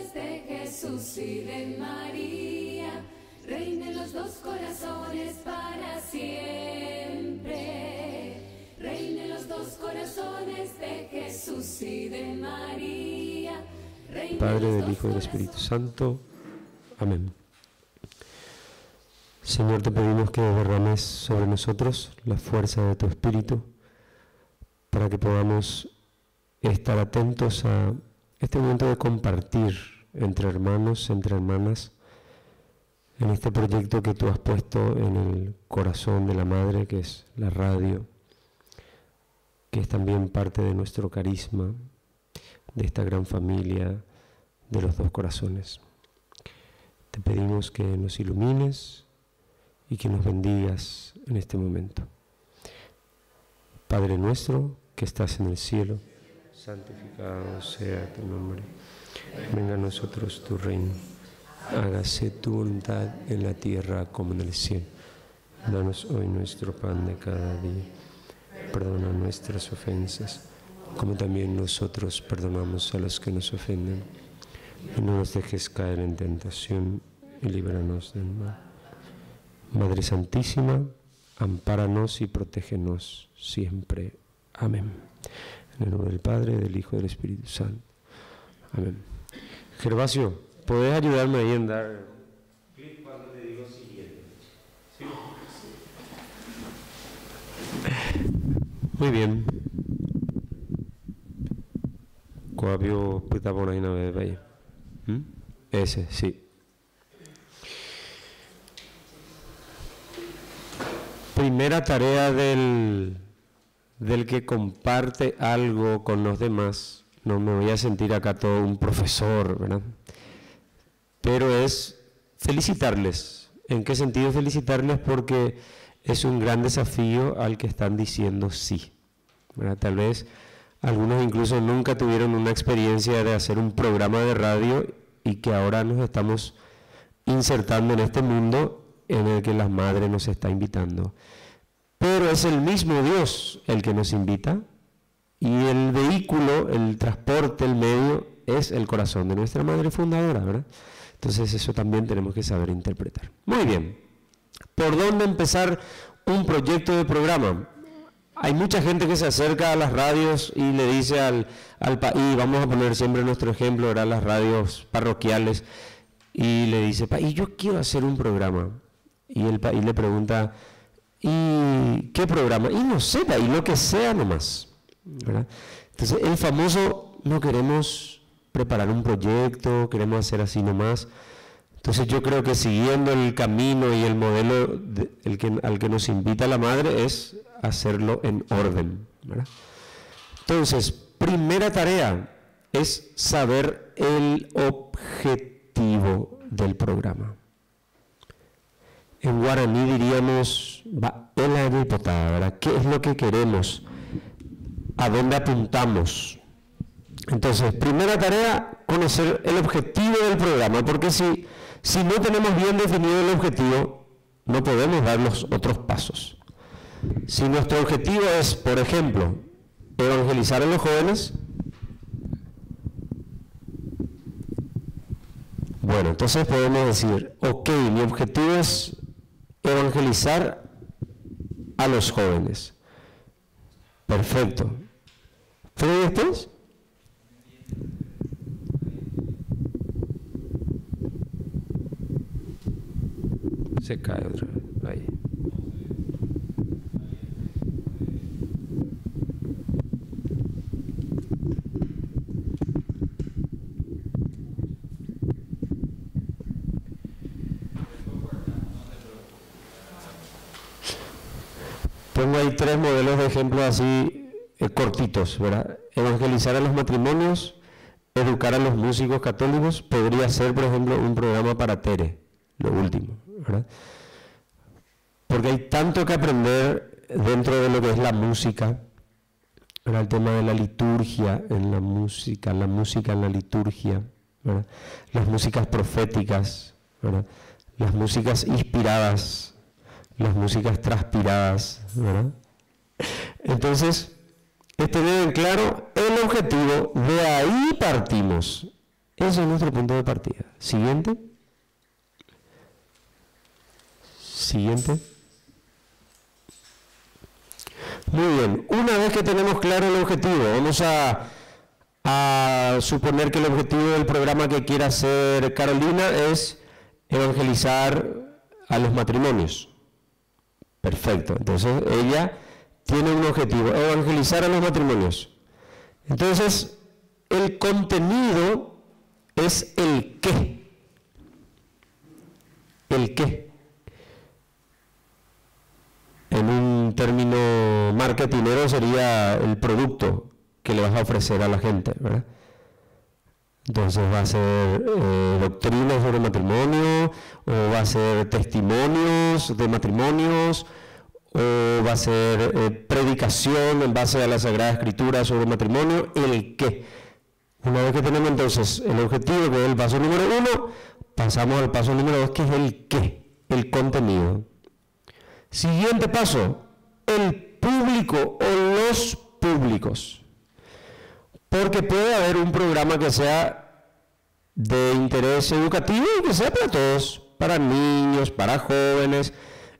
corazones de Jesús y de María, reinen los dos corazones para siempre. Reinen los dos corazones de Jesús y de María. Padre, del Hijo y del Espíritu Santo. Amén. Señor, te pedimos que derrames sobre nosotros la fuerza de tu Espíritu para que podamos estar atentos a este momento de compartir entre hermanos, entre hermanas, en este proyecto que tú has puesto en el corazón de la Madre, que es la radio, que es también parte de nuestro carisma, de esta gran familia de los dos corazones. Te pedimos que nos ilumines y que nos bendigas en este momento. Padre nuestro que estás en el cielo, santificado sea tu nombre. Venga a nosotros tu reino. Hágase tu voluntad en la tierra como en el cielo. Danos hoy nuestro pan de cada día. Perdona nuestras ofensas, como también nosotros perdonamos a los que nos ofenden. Y no nos dejes caer en tentación y líbranos del mal. Madre Santísima, ampáranos y protégenos siempre. Amén. En el nombre del Padre, del Hijo y del Espíritu Santo. Amén. Gervasio, ¿podés ayudarme ahí en dar clic cuando te digo siguiente? ¿Sí? Muy bien. Coabio puta por ahí no ve. Ese, sí. Primera tarea del que comparte algo con los demás. No me voy a sentir acá todo un profesor, ¿verdad? Pero es felicitarles. ¿En qué sentido felicitarles? Porque es un gran desafío al que están diciendo sí, ¿verdad? Tal vez algunos incluso nunca tuvieron una experiencia de hacer un programa de radio y que ahora nos estamos insertando en este mundo en el que la Madre nos está invitando. Pero es el mismo Dios el que nos invita y el vehículo, el transporte, el medio es el corazón de nuestra Madre Fundadora, ¿verdad? Entonces eso también tenemos que saber interpretar. Muy bien. ¿Por dónde empezar un proyecto de programa? Hay mucha gente que se acerca a las radios y le dice al país, vamos a poner siempre nuestro ejemplo, ¿verdad? Las radios parroquiales, y le dice, país, yo quiero hacer un programa. Y el país le pregunta, ¿y qué programa? Y no sé, país, lo que sea nomás, ¿verdad? Entonces, el famoso, no queremos preparar un proyecto, queremos hacer así nomás. Entonces yo creo que siguiendo el camino y el modelo al que nos invita la Madre es hacerlo en orden, ¿verdad? Entonces, primera tarea es saber el objetivo del programa. En guaraní diríamos, ¿verdad? ¿Qué es lo que queremos? ¿A dónde apuntamos? Entonces, primera tarea, conocer el objetivo del programa, porque si no tenemos bien definido el objetivo, no podemos dar los otros pasos. Si nuestro objetivo es, por ejemplo, evangelizar a los jóvenes, bueno, entonces podemos decir, ok, mi objetivo es evangelizar a los jóvenes. Perfecto. ¿Pero después? Se cae otra vez. Ahí. Pongo ahí 3 modelos de ejemplo así cortitos, ¿verdad? Evangelizar a los matrimonios, educar a los músicos católicos, podría ser, por ejemplo, un programa para Tere, lo último, ¿verdad? Porque hay tanto que aprender dentro de lo que es la música, ¿verdad? El tema de la liturgia en la música en la liturgia, ¿verdad? Las músicas proféticas, ¿verdad? Las músicas inspiradas, las músicas transpiradas, ¿verdad? Entonces, tener en claro el objetivo, de ahí partimos. Ese es nuestro punto de partida. Siguiente. Siguiente. Muy bien. Una vez que tenemos claro el objetivo, vamos a suponer que el objetivo del programa que quiere hacer Carolina es evangelizar a los matrimonios. Perfecto. Entonces, ella tiene un objetivo, evangelizar a los matrimonios. Entonces, el contenido es el qué. El qué. En un término marketinero sería el producto que le vas a ofrecer a la gente, ¿verdad? Entonces va a ser doctrina sobre matrimonio, o va a ser testimonios de matrimonios, o va a ser predicación en base a la Sagrada Escritura sobre matrimonio, el qué. Una vez que tenemos entonces el objetivo, que es el paso número 1, pasamos al paso número 2, que es el qué, el contenido. Siguiente paso, el público o los públicos. Porque puede haber un programa que sea de interés educativo y que sea para todos, para niños, para jóvenes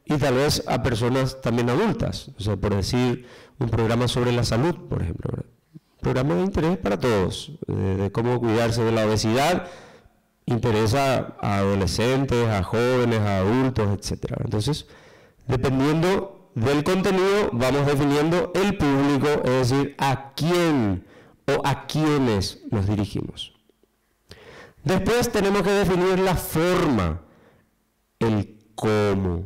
y tal vez a personas también adultas. O sea, por decir, un programa sobre la salud, por ejemplo, ¿verdad? Un programa de interés para todos, de cómo cuidarse de la obesidad, interesa a adolescentes, a jóvenes, a adultos, etc. Entonces, dependiendo del contenido, vamos definiendo el público, es decir, a quién o a quiénes nos dirigimos. Después tenemos que definir la forma, el cómo.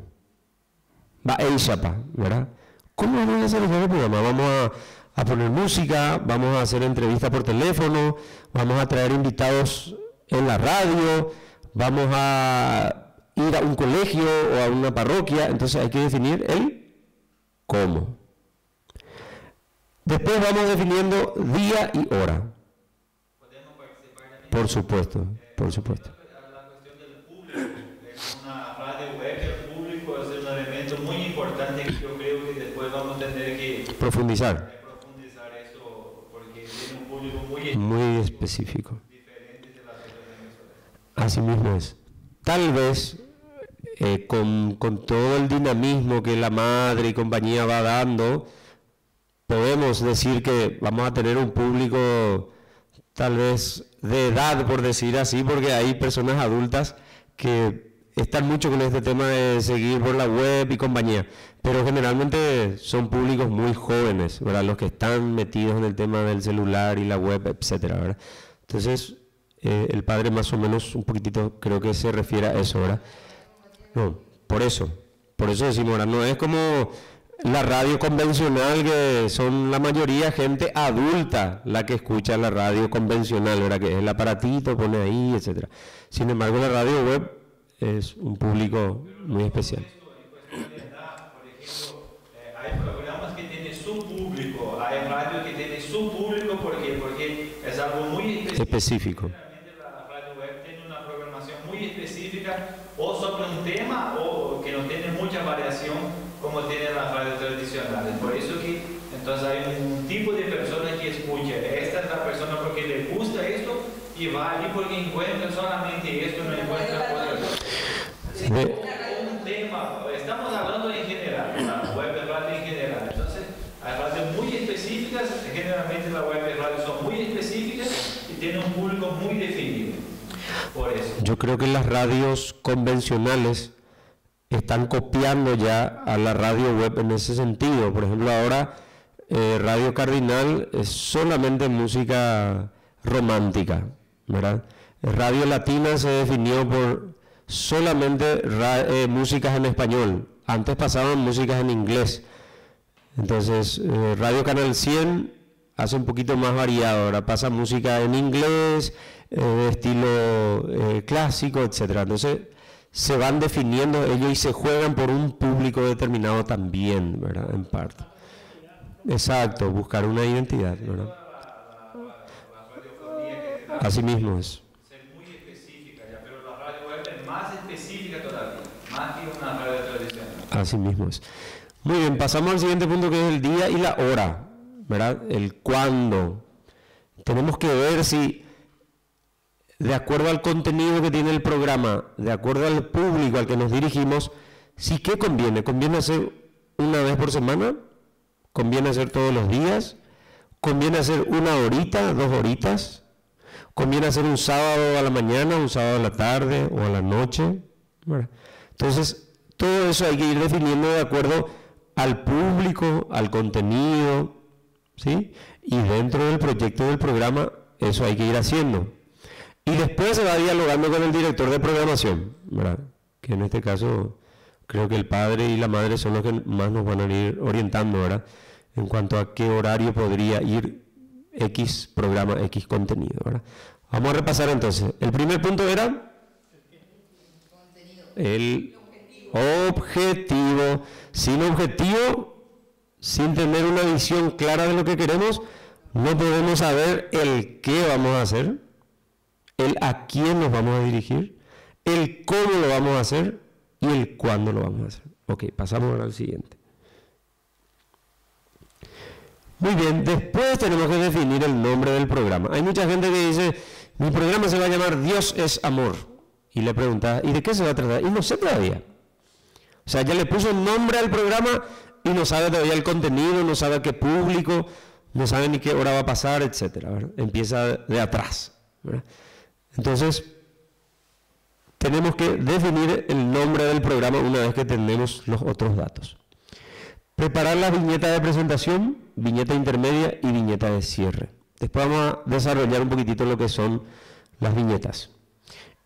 ¿Verdad? ¿Cómo vamos a hacer el programa? Vamos a poner música, vamos a hacer entrevistas por teléfono, vamos a traer invitados en la radio, vamos a ir a un colegio o a una parroquia. Entonces hay que definir el cómo. Después vamos definiendo día y hora. ¿Podemos participar también? Por supuesto, por supuesto. La cuestión del público. Es una radio web, el público es un elemento muy importante que yo creo que después vamos a tener que Profundizar. esto porque tiene un público Muy específico. diferente de las otras emisoras. Así mismo es. Tal vez con todo el dinamismo que la madre y compañía va dando, podemos decir que vamos a tener un público tal vez de edad, por decir así, porque hay personas adultas que están mucho con este tema de seguir por la web y compañía, pero generalmente son públicos muy jóvenes, ¿verdad? Los que están metidos en el tema del celular y la web, etcétera, ¿verdad? Entonces, el padre más o menos un poquitito creo que se refiere a eso, ¿verdad? No, por eso decimos, ¿verdad? No es como la radio convencional, que son la mayoría gente adulta la que escucha la radio convencional, ¿verdad? Que es el aparatito, pone ahí, etcétera. Sin embargo, la radio web es un público muy especial. Por ejemplo, hay programas que tienen su público, hay radios que tienen su público, porque es algo muy específico. Realmente la radio web tiene una programación muy específica, o sobre un tema, o que no tiene mucha variación, como tiene las radios tradicionales. Por eso que entonces hay un tipo de persona que escucha, esta es la persona porque le gusta esto y va allí porque encuentra solamente esto, no encuentra otra cosa. Un tema, estamos hablando en general, la web de radio en general. Entonces hay radios muy específicas, generalmente las web de radio son muy específicas y tienen un público muy definido. Por eso. Yo creo que las radios convencionales están copiando ya a la radio web en ese sentido. Por ejemplo, ahora Radio Cardinal es solamente música romántica, ¿verdad? Radio Latina se definió por solamente músicas en español. Antes pasaban músicas en inglés. Entonces, Radio Canal 100 hace un poquito más variado. Ahora pasa música en inglés, de estilo clásico, etcétera. Entonces, se van definiendo ellos y se juegan por un público determinado también, ¿verdad? En parte. Exacto, buscar una identidad, ¿verdad? Así mismo es. Ser muy específica ya, pero la radio web es más específica todavía, más que una radio tradicional. Así mismo es. Muy bien, pasamos al siguiente punto, que es el día y la hora, ¿verdad? El cuándo. Tenemos que ver si de acuerdo al contenido que tiene el programa, de acuerdo al público al que nos dirigimos, sí que conviene. ¿Conviene hacer una vez por semana? ¿Conviene hacer todos los días? ¿Conviene hacer 1 horita, 2 horitas? ¿Conviene hacer un sábado a la mañana, un sábado a la tarde o a la noche? Bueno, entonces, todo eso hay que ir definiendo de acuerdo al público, al contenido, ¿sí? Y dentro del proyecto del programa, eso hay que ir haciendo. Y después se va dialogando con el director de programación, ¿verdad? Que en este caso creo que el padre y la madre son los que más nos van a ir orientando, ¿verdad? En cuanto a qué horario podría ir X programa, X contenido, ¿verdad? Vamos a repasar entonces. El primer punto era el objetivo. Sin objetivo, sin tener una visión clara de lo que queremos, no podemos saber el qué vamos a hacer, el a quién nos vamos a dirigir, el cómo lo vamos a hacer y el cuándo lo vamos a hacer. Ok, pasamos ahora al siguiente. Muy bien, después tenemos que definir el nombre del programa. Hay mucha gente que dice, mi programa se va a llamar Dios es Amor. Y le pregunta, ¿y de qué se va a tratar? Y no sé todavía. O sea, ya le puso un nombre al programa y no sabe todavía el contenido, no sabe qué público, no sabe ni qué hora va a pasar, etcétera, ¿verdad? Empieza de atrás, ¿verdad? Entonces, tenemos que definir el nombre del programa una vez que tenemos los otros datos. Preparar la viñeta de presentación, viñeta intermedia y viñeta de cierre. Después vamos a desarrollar un poquitito lo que son las viñetas.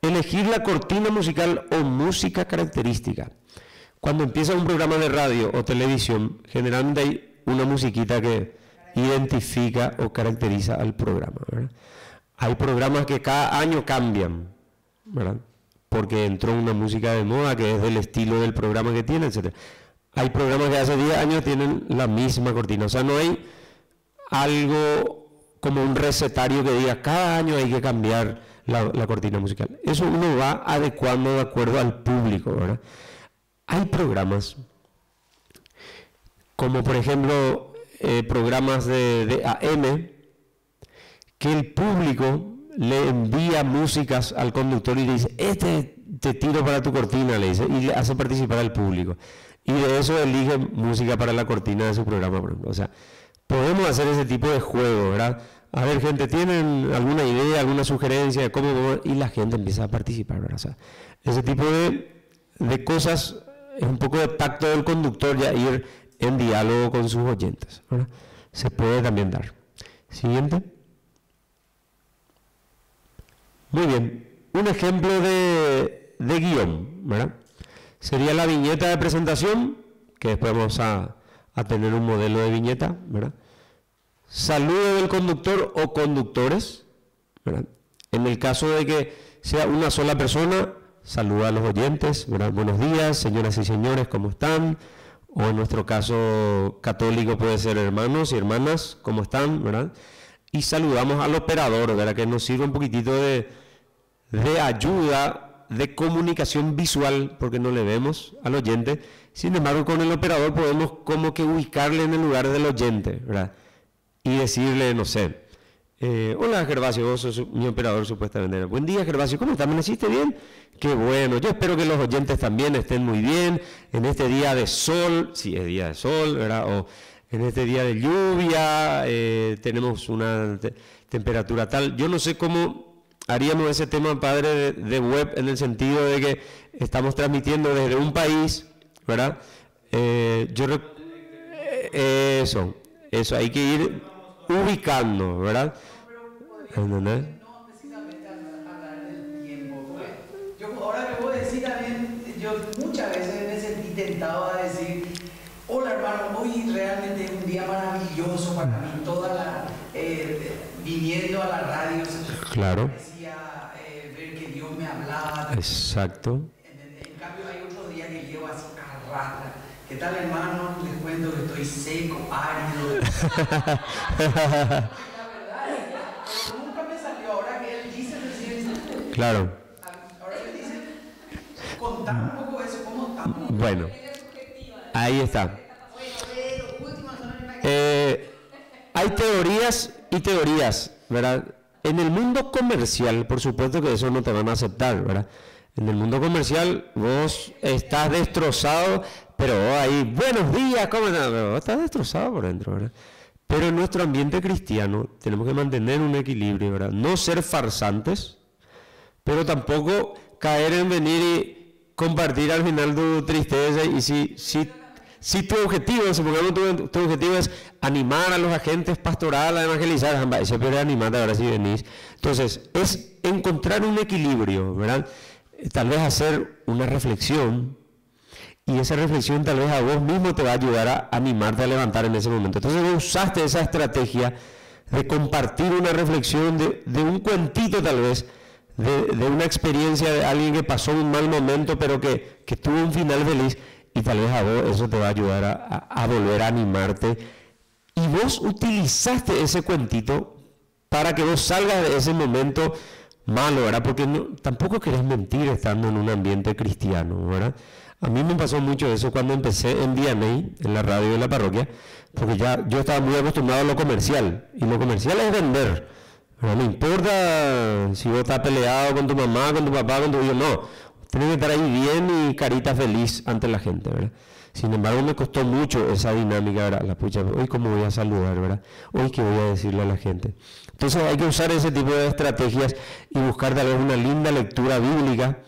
Elegir la cortina musical o música característica. Cuando empieza un programa de radio o televisión, generalmente hay una musiquita que identifica o caracteriza al programa, ¿verdad? Hay programas que cada año cambian, ¿verdad? Porque entró una música de moda que es del estilo del programa que tiene, etc. Hay programas que hace 10 años tienen la misma cortina. O sea, no hay algo como un recetario que diga cada año hay que cambiar la cortina musical. Eso uno va adecuando de acuerdo al público, ¿verdad? Hay programas, como por ejemplo programas de AM, que el público le envía músicas al conductor y le dice, te tiro para tu cortina, le dice, y le hace participar al público. Y de eso elige música para la cortina de su programa, por ejemplo. O sea, podemos hacer ese tipo de juego, ¿verdad? A ver, gente, ¿tienen alguna idea, alguna sugerencia de cómo? Y la gente empieza a participar, ¿verdad? O sea, ese tipo de cosas es un poco de tacto del conductor, ya ir en diálogo con sus oyentes, ¿verdad? Se puede también dar. Siguiente. Muy bien. Un ejemplo de guión, ¿verdad? Sería la viñeta de presentación, que después vamos a tener un modelo de viñeta, ¿verdad? Saludo del conductor o conductores, ¿verdad? En el caso de que sea una sola persona, saluda a los oyentes, ¿verdad? Buenos días, señoras y señores, ¿cómo están? O en nuestro caso católico puede ser hermanos y hermanas, ¿cómo están? ¿Verdad? Y saludamos al operador, ¿verdad? Que nos sirve un poquitito de ayuda, de comunicación visual, porque no le vemos al oyente. Sin embargo, con el operador podemos como que ubicarle en el lugar del oyente, ¿verdad? Y decirle, no sé, hola Gervasio, vos sos mi operador supuestamente. Buen día Gervasio, ¿cómo estás? ¿Me naciste bien? Qué bueno, yo espero que los oyentes también estén muy bien en este día de sol, si es día de sol, ¿verdad? O en este día de lluvia, tenemos una temperatura tal. Yo no sé cómo haríamos ese tema, padre, de web, en el sentido de que estamos transmitiendo desde un país, ¿verdad? Eso, hay que ir ubicando, ¿verdad? ¿Entendés? No precisamente hablar del tiempo. Yo ahora que voy a decir también, yo muchas veces me sentí tentado a decir, hola hermano, hoy realmente es un día maravilloso para mí, viniendo a la radio, claro. Parecía ver que Dios me hablaba. Exacto. En cambio hay otros días que llevo así arrastra. ¿Qué tal hermano? Les cuento que estoy seco, árido. La verdad es que nunca me salió. Ahora que él dice recién. Claro. Ahora que dice, contame un poco eso, ¿cómo estamos? Bueno, ahí está. Hay teorías y teorías, ¿verdad? En el mundo comercial, por supuesto que eso no te van a aceptar, ¿verdad? En el mundo comercial vos estás destrozado, pero ahí, buenos días, ¿cómo estás? Pero vos estás destrozado por dentro, ¿verdad? Pero en nuestro ambiente cristiano tenemos que mantener un equilibrio, ¿verdad? No ser farsantes, pero tampoco caer en venir y compartir al final tu tristeza. Y si tu objetivo, supongamos tu objetivo es animar a los agentes pastorales a evangelizar, ese pero animar ahora si venís. Entonces, es encontrar un equilibrio, ¿verdad? Tal vez hacer una reflexión, y esa reflexión tal vez a vos mismo te va a ayudar a animarte a levantar en ese momento. Entonces vos usaste esa estrategia de compartir una reflexión de un cuentito tal vez, de una experiencia de alguien que pasó un mal momento pero que tuvo un final feliz, y tal vez a vos eso te va a ayudar a volver a animarte. Y vos utilizaste ese cuentito para que vos salgas de ese momento malo, ¿verdad? Porque tampoco querés mentir estando en un ambiente cristiano, ¿verdad? A mí me pasó mucho eso cuando empecé en DNA, en la radio de la parroquia, porque ya yo estaba muy acostumbrado a lo comercial, y lo comercial es vender. No me importa si vos estás peleado con tu mamá, con tu papá, con tu hijo, no. Tienes que estar ahí bien y carita feliz ante la gente, ¿verdad? Sin embargo, me costó mucho esa dinámica, ¿verdad? La pucha, hoy cómo voy a saludar, ¿verdad? Hoy qué voy a decirle a la gente. Entonces hay que usar ese tipo de estrategias y buscar tal vez una linda lectura bíblica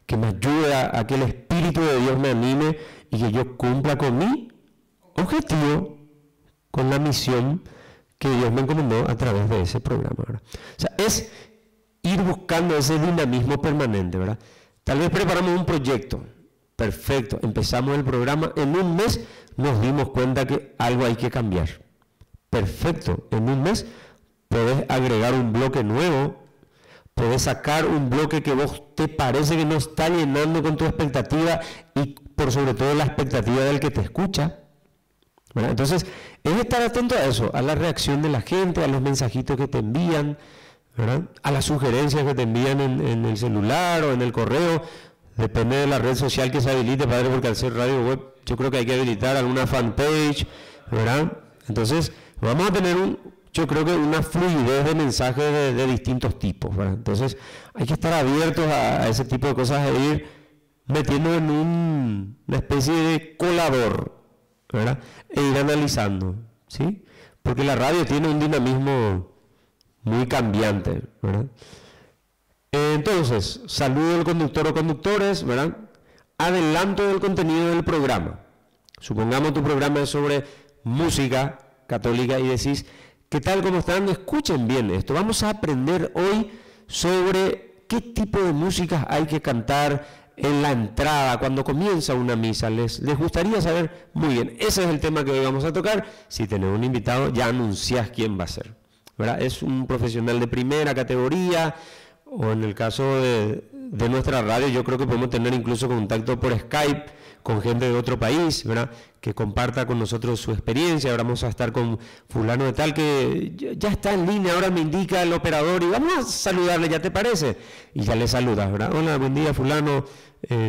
que me ayude a que el Espíritu de Dios me anime y que yo cumpla con mi objetivo, con la misión que Dios me encomendó a través de ese programa, ¿verdad? O sea, es ir buscando ese dinamismo permanente, ¿verdad? Tal vez preparamos un proyecto, perfecto, empezamos el programa, en un mes nos dimos cuenta que algo hay que cambiar. Perfecto, en un mes podés agregar un bloque nuevo, podés sacar un bloque que vos te parece que no está llenando con tu expectativa y por sobre todo la expectativa del que te escucha, ¿verdad? Entonces, es estar atento a eso, a la reacción de la gente, a los mensajitos que te envían, ¿verdad? A las sugerencias que te envían en el celular o en el correo. Depende de la red social que se habilite, padre, porque al ser radio web yo creo que hay que habilitar alguna fanpage, ¿verdad? Entonces, vamos a tener yo creo que una fluidez de mensajes de distintos tipos, ¿verdad? Entonces, hay que estar abiertos a ese tipo de cosas e ir metiendo en una especie de colador, ¿verdad? E ir analizando, ¿sí? Porque la radio tiene un dinamismo muy cambiante, ¿verdad? Entonces, saludo al conductor o conductores, ¿verdad? Adelanto del contenido del programa. Supongamos tu programa es sobre música católica y decís, ¿qué tal? ¿Cómo están? Escuchen bien esto. Vamos a aprender hoy sobre qué tipo de música hay que cantar en la entrada, cuando comienza una misa. ¿Les gustaría saber? Muy bien, ese es el tema que hoy vamos a tocar. Si tenés un invitado, ya anunciás quién va a ser, ¿verdad? Es un profesional de primera categoría, o en el caso de nuestra radio, yo creo que podemos tener incluso contacto por Skype con gente de otro país, ¿verdad? Que comparta con nosotros su experiencia. Ahora vamos a estar con fulano de tal que ya está en línea, ahora me indica el operador y vamos a saludarle, ¿ya te parece? Y ya le saludas, ¿verdad? Hola, buen día fulano,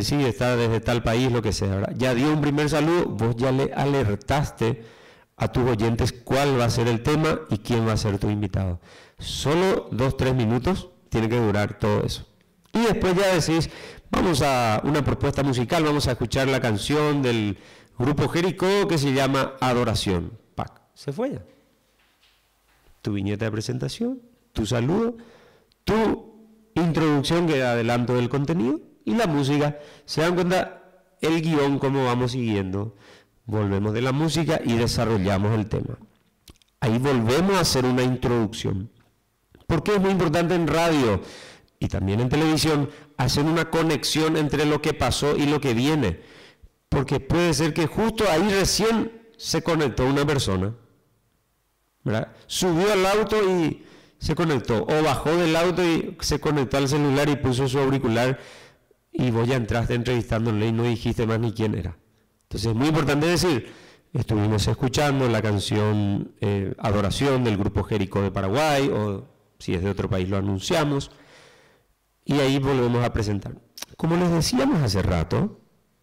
sí, está desde tal país, lo que sea, ¿verdad? Ya dio un primer saludo, vos ya le alertaste a tus oyentes cuál va a ser el tema y quién va a ser tu invitado. Solo 2-3 minutos tiene que durar todo eso. Y después ya decís, vamos a una propuesta musical, vamos a escuchar la canción del grupo Jericó que se llama Adoración. ¡Pac! Se fue ya. Tu viñeta de presentación, tu saludo, tu introducción que adelanto del contenido y la música. Se dan cuenta el guión, cómo vamos siguiendo. Volvemos de la música y desarrollamos el tema. Ahí volvemos a hacer una introducción. ¿Por qué es muy importante en radio y también en televisión hacer una conexión entre lo que pasó y lo que viene? Porque puede ser que justo ahí recién se conectó una persona, ¿verdad? Subió al auto y se conectó, o bajó del auto y se conectó al celular y puso su auricular y vos ya entraste entrevistándole y no dijiste más ni quién era. Entonces es muy importante decir, estuvimos escuchando la canción Adoración del grupo Jericó de Paraguay, o si es de otro país lo anunciamos, y ahí volvemos a presentar. Como les decíamos hace rato,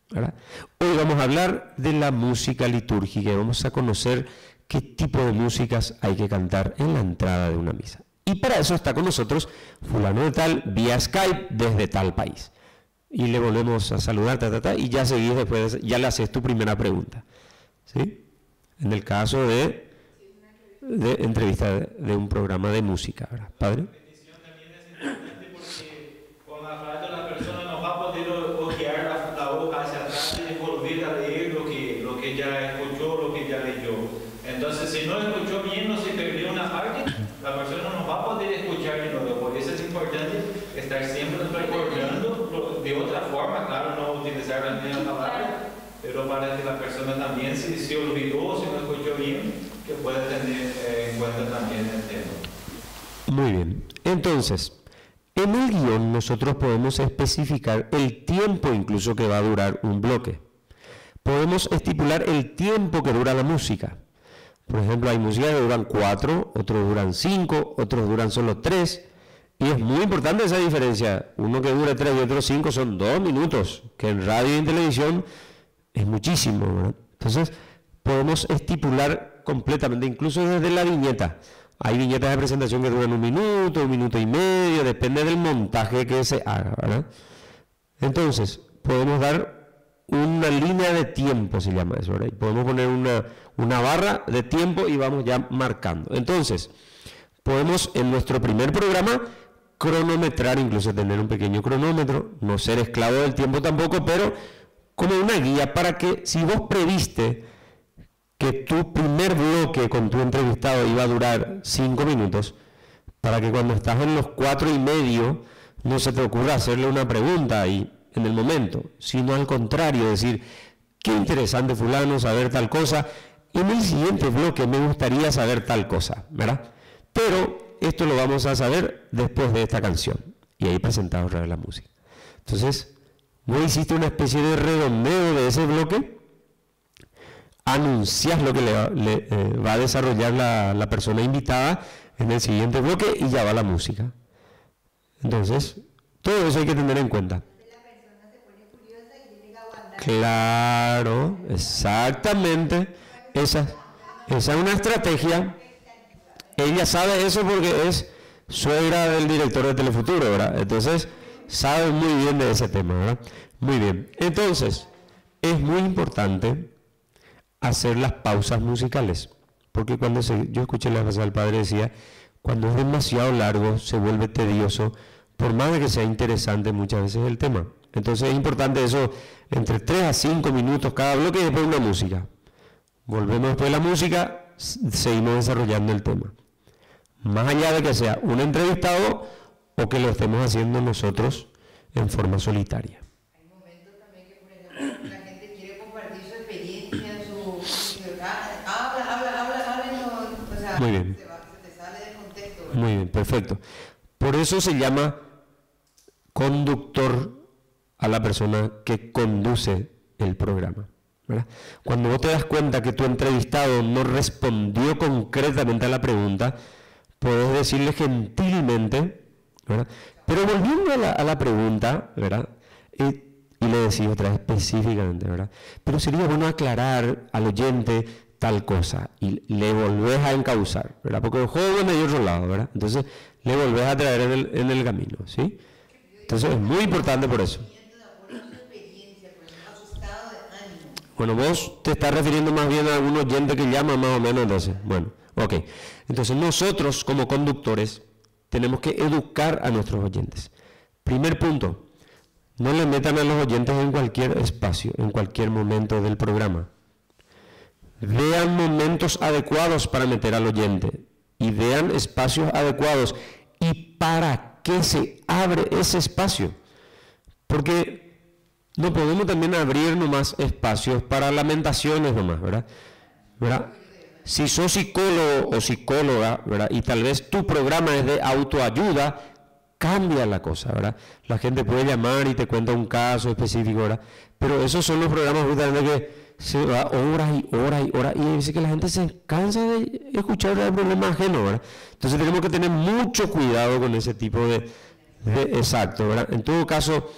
¿verdad? Hoy vamos a hablar de la música litúrgica y vamos a conocer qué tipo de músicas hay que cantar en la entrada de una misa. Y para eso está con nosotros fulano de tal, vía Skype, desde tal país. Y le volvemos a saludar, y ya seguís después, ya le haces tu primera pregunta. ¿Sí? En el caso de entrevista de un programa de música, ¿verdad, padre? La petición también es importante porque con la radio la persona no va a poder ojear la hoja hacia atrás y volver a leer lo que ya escuchó, lo que ya leyó. Entonces, si no escuchó bien o se perdió una parte, la persona no va a poder escuchar de nuevo. Por eso es importante estar siempre recordando de otra forma, claro, no utilizar la misma palabra, pero para que la persona también, si se olvidó, si no escuchó bien, que pueda tener en cuenta también el tema. Muy bien. Entonces, en el guión nosotros podemos especificar el tiempo incluso que va a durar un bloque. Podemos estipular el tiempo que dura la música. Por ejemplo, hay música que duran 4, otros duran 5, otros duran solo 3. Y es muy importante esa diferencia. Uno que dura 3 y otro 5 son 2 minutos, que en radio y en televisión es muchísimo, ¿verdad? Entonces, podemos estipular completamente, incluso desde la viñeta. Hay viñetas de presentación que duran 1 minuto y medio, depende del montaje que se haga, ¿verdad? Entonces, podemos dar una línea de tiempo, se llama eso, ¿verdad? Y podemos poner una barra de tiempo y vamos ya marcando. Entonces, podemos en nuestro primer programa cronometrar, incluso tener un pequeño cronómetro, no ser esclavo del tiempo tampoco, pero como una guía para que si vos previste que tu primer bloque con tu entrevistado iba a durar 5 minutos, para que cuando estás en los 4 y medio no se te ocurra hacerle una pregunta ahí en el momento, sino al contrario, decir, qué interesante fulano saber tal cosa, en el siguiente bloque me gustaría saber tal cosa, ¿verdad? Pero esto lo vamos a saber después de esta canción, y ahí presentamos otra vez la música. Entonces, vos hiciste una especie de redondeo de ese bloque, anuncias lo que le va a desarrollar la persona invitada en el siguiente bloque y ya va la música. Entonces, todo eso hay que tener en cuenta. Claro, exactamente. Esa es una estrategia. Ella sabe eso porque es suegra del director de Telefuturo, ¿verdad? Entonces, sabe muy bien de ese tema, ¿verdad? Muy bien. Entonces, es muy importante hacer las pausas musicales, porque cuando yo escuché la frase del padre decía, cuando es demasiado largo se vuelve tedioso, por más de que sea interesante muchas veces el tema. Entonces es importante eso, entre 3 a 5 minutos cada bloque y después una música. Volvemos después de la música, seguimos desarrollando el tema. Más allá de que sea un entrevistado o que lo estemos haciendo nosotros en forma solitaria. Hay momentos también que, por ejemplo, la gente quiere compartir su experiencia, habla, y no, o sea, muy bien. Se te sale del contexto, ¿verdad? Muy bien, perfecto. Por eso se llama conductor a la persona que conduce el programa, ¿verdad? Cuando vos te das cuenta que tu entrevistado no respondió concretamente a la pregunta, podés decirle gentilmente, ¿verdad? Pero volviendo a la pregunta, ¿verdad? Y le decís otra vez específicamente, ¿verdad? Pero sería bueno aclarar al oyente tal cosa y le volvés a encauzar, ¿verdad? Porque el juego viene de otro lado, ¿verdad? Entonces le volvés a traer en el camino, ¿sí? Entonces es muy importante por eso. Bueno, vos te estás refiriendo más bien a algún oyente que llama más o menos, entonces, bueno, ok. Entonces nosotros como conductores tenemos que educar a nuestros oyentes. Primer punto, no le metan a los oyentes en cualquier espacio, en cualquier momento del programa. Vean momentos adecuados para meter al oyente y vean espacios adecuados. ¿Y para qué se abre ese espacio? Porque no podemos también abrir nomás espacios para lamentaciones nomás, ¿verdad? Si sos psicólogo o psicóloga, ¿verdad? Y tal vez tu programa es de autoayuda, cambia la cosa, ¿verdad? La gente puede llamar y te cuenta un caso específico, ¿verdad? Pero esos son los programas justamente que se va horas y horas y horas, y dice que la gente se cansa de escuchar el problema ajeno, ¿verdad? Entonces tenemos que tener mucho cuidado con ese tipo de exacto, ¿verdad? En todo caso,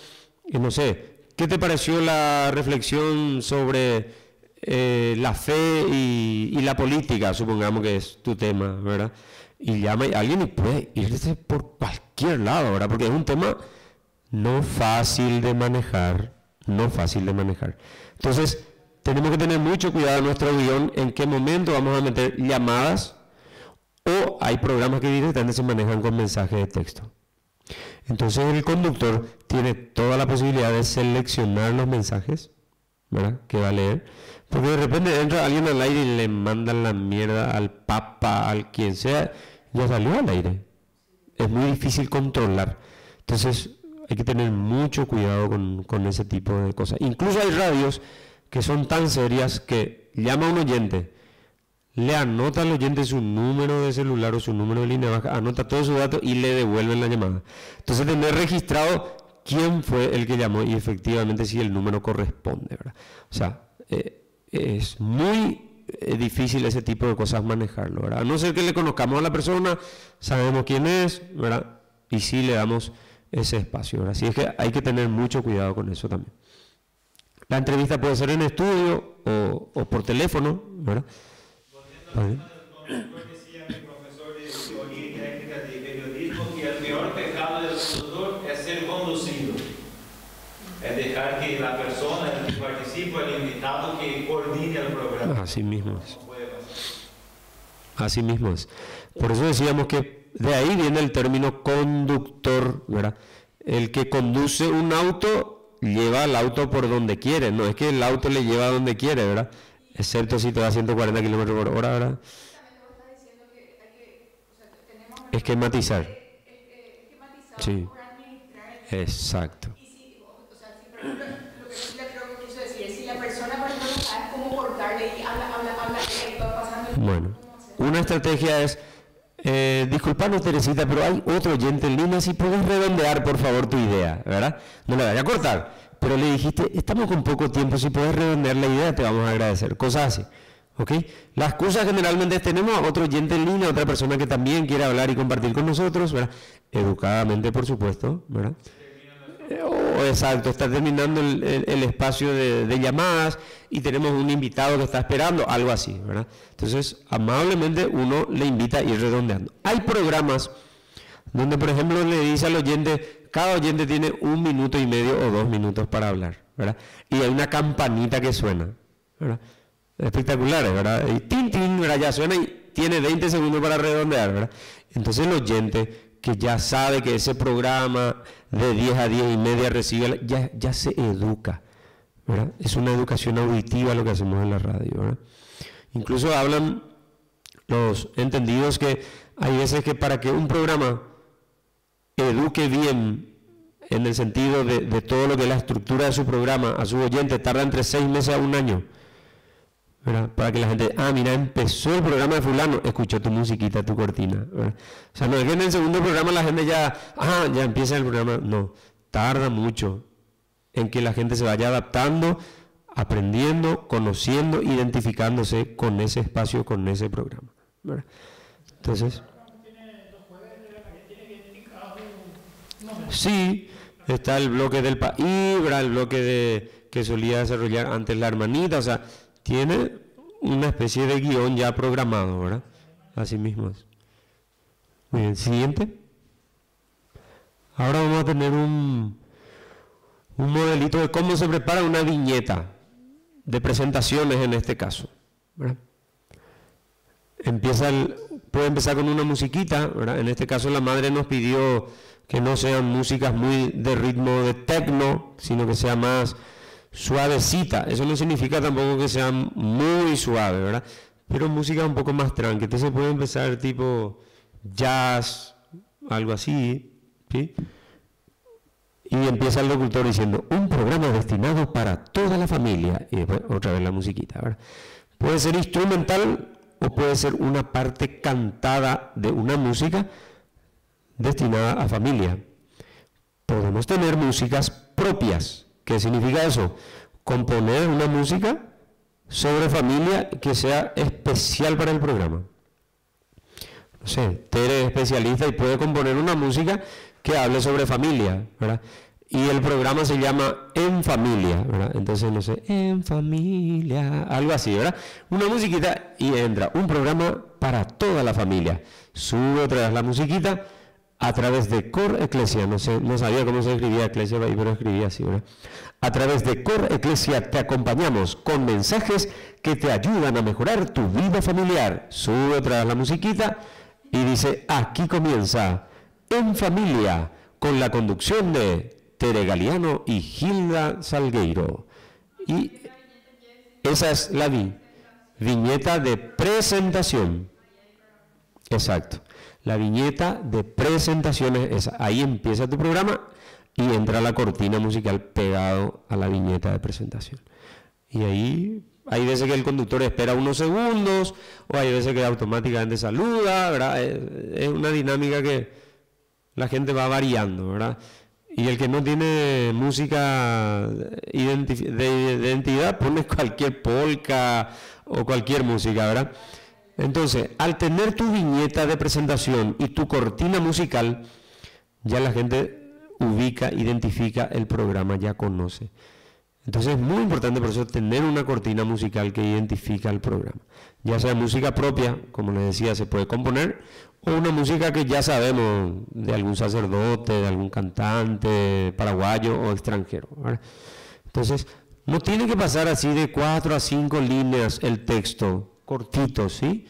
no sé, ¿qué te pareció la reflexión sobre la fe y la política? Supongamos que es tu tema, ¿verdad? y llama a alguien y puede irse por cualquier lado, ¿verdad? Porque es un tema no fácil de manejar, no fácil de manejar. Entonces, tenemos que tener mucho cuidado en nuestro guión en qué momento vamos a meter llamadas, o hay programas que directamente se manejan con mensajes de texto. Entonces el conductor tiene toda la posibilidad de seleccionar los mensajes, ¿verdad?, que va a leer, porque de repente entra alguien al aire y le mandan la mierda al papa, al quien sea, ya salió al aire. Es muy difícil controlar. Entonces hay que tener mucho cuidado con ese tipo de cosas. Incluso hay radios que son tan serias que llama a un oyente, le anota al oyente su número de celular o su número de línea baja, anota todos sus datos y le devuelven la llamada. Entonces tener registrado quién fue el que llamó y efectivamente si el número corresponde, ¿verdad? O sea, es muy difícil ese tipo de cosas manejarlo, ¿verdad? A no ser que le conozcamos a la persona, sabemos quién es, ¿verdad? Y sí le damos ese espacio, ¿verdad? Así es que hay que tener mucho cuidado con eso también. La entrevista puede ser en estudio o por teléfono, ¿verdad? Decía mi profesor de teoría y técnica de periodismo que el peor pecado del conductor es ser conducido. Es dejar que la persona, el que participa, el invitado, que coordine el programa. Así mismo es. Así mismo es. Por eso decíamos que de ahí viene el término conductor, ¿verdad? El que conduce un auto lleva el auto por donde quiere, no es que el auto le lleva a donde quiere, ¿verdad? Excepto si te va a 140 kilómetros por hora, ¿verdad? Esquematizar. Sí. Exacto. Y si, o sea, si, por ejemplo, lo que sí creo que quiso decir es si la persona, por ejemplo, no sabe cómo cortarle y habla, y va pasando. Bueno, una estrategia es, disculpanos Teresita, pero hay otro oyente en línea, si puedes redondear por favor tu idea, ¿verdad? No le vaya a cortar, pero le dijiste, estamos con poco tiempo, si puedes redondear la idea te vamos a agradecer, cosas así. ¿Ok? Las excusas generalmente tenemos a otro oyente en línea, otra persona que también quiere hablar y compartir con nosotros, ¿verdad? Educadamente, por supuesto, ¿verdad? Exacto, está terminando el espacio de llamadas y tenemos un invitado que está esperando, algo así, ¿verdad? Entonces, amablemente uno le invita a ir redondeando. Hay programas donde, por ejemplo, le dice al oyente, cada oyente tiene 1 minuto y medio o 2 minutos para hablar, ¿verdad? Y hay una campanita que suena, ¿verdad? Espectaculares, ¿verdad? Y tin, tin, ¿verdad? Ya suena y tiene 20 segundos para redondear, ¿verdad? Entonces el oyente que ya sabe que ese programa de 10 a 10 y media recibe, ya se educa, ¿verdad? Es una educación auditiva lo que hacemos en la radio, ¿verdad? Incluso hablan los entendidos que hay veces que para que un programa eduque bien, en el sentido de todo lo que es la estructura de su programa, a su oyente tarda entre 6 meses a 1 año, ¿verdad? Para que la gente, mira, empezó el programa de fulano, escuchó tu musiquita, tu cortina, ¿verdad? O sea, no es que en el segundo programa la gente ya empieza el programa, no, tarda mucho en que la gente se vaya adaptando, aprendiendo, conociendo, identificándose con ese espacio, con ese programa, ¿verdad? Entonces, sí, está el bloque del país, ¿verdad? El bloque que solía desarrollar antes la hermanita, o sea, tiene una especie de guión ya programado, ¿verdad? Así mismo es. Muy bien, siguiente. Ahora vamos a tener un modelito de cómo se prepara una viñeta de presentaciones en este caso, ¿verdad? Puede empezar con una musiquita, ¿verdad? En este caso la madre nos pidió que no sean músicas muy de ritmo de techno, sino que sea más suavecita. Eso no significa tampoco que sea muy suave, ¿verdad? Pero música un poco más tranquila. Entonces puede empezar tipo jazz, algo así, ¿sí? Y empieza el locutor diciendo, un programa destinado para toda la familia. Y después otra vez la musiquita, ¿verdad? Puede ser instrumental o puede ser una parte cantada de una música destinada a familia. Podemos tener músicas propias. ¿Qué significa eso? Componer una música sobre familia que sea especial para el programa. No sé, Tere es especialista y puede componer una música que hable sobre familia, ¿verdad? y el programa se llama En Familia, ¿verdad? Entonces, no sé, En Familia, algo así, ¿verdad? Una musiquita y entra un programa para toda la familia. Sube otra vez la musiquita a través de Cor Eclesia, no sabía cómo se escribía Eclesia, pero escribía así, ¿verdad? A través de Cor Eclesia te acompañamos con mensajes que te ayudan a mejorar tu vida familiar. Sube otra vez la musiquita y dice, aquí comienza En Familia, con la conducción de Tere Galeano y Gilda Salgueiro. Y esa es la viñeta de presentación. Exacto. La viñeta de presentaciones, esa. Ahí empieza tu programa y entra la cortina musical pegado a la viñeta de presentación. Y ahí hay veces que el conductor espera unos segundos, o hay veces que automáticamente saluda, ¿verdad? Es una dinámica que la gente va variando, ¿verdad? Y el que no tiene música de identidad pone cualquier polka o cualquier música, ¿verdad? Entonces, al tener tu viñeta de presentación y tu cortina musical, ya la gente ubica, identifica el programa, ya conoce. Entonces es muy importante por eso tener una cortina musical que identifica el programa. Ya sea música propia, como les decía, se puede componer, o una música que ya sabemos de algún sacerdote, de algún cantante paraguayo o extranjero, ¿verdad? Entonces, no tiene que pasar así de 4 a 5 líneas el texto, cortito, ¿sí?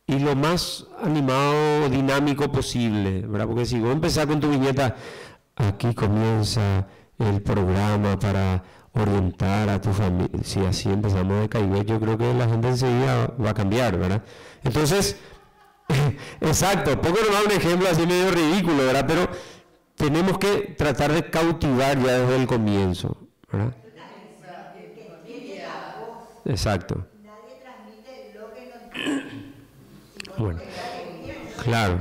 Y lo más animado, dinámico posible, ¿verdad? Porque si vos empezás con tu viñeta, aquí comienza el programa para orientar a tu familia. Si así empezamos de caigué, yo creo que la gente enseguida va a cambiar, ¿verdad? Entonces, exacto, poco nos da un ejemplo así medio ridículo, ¿verdad? Pero tenemos que tratar de cautivar ya desde el comienzo, ¿verdad? Exacto. Bueno, claro.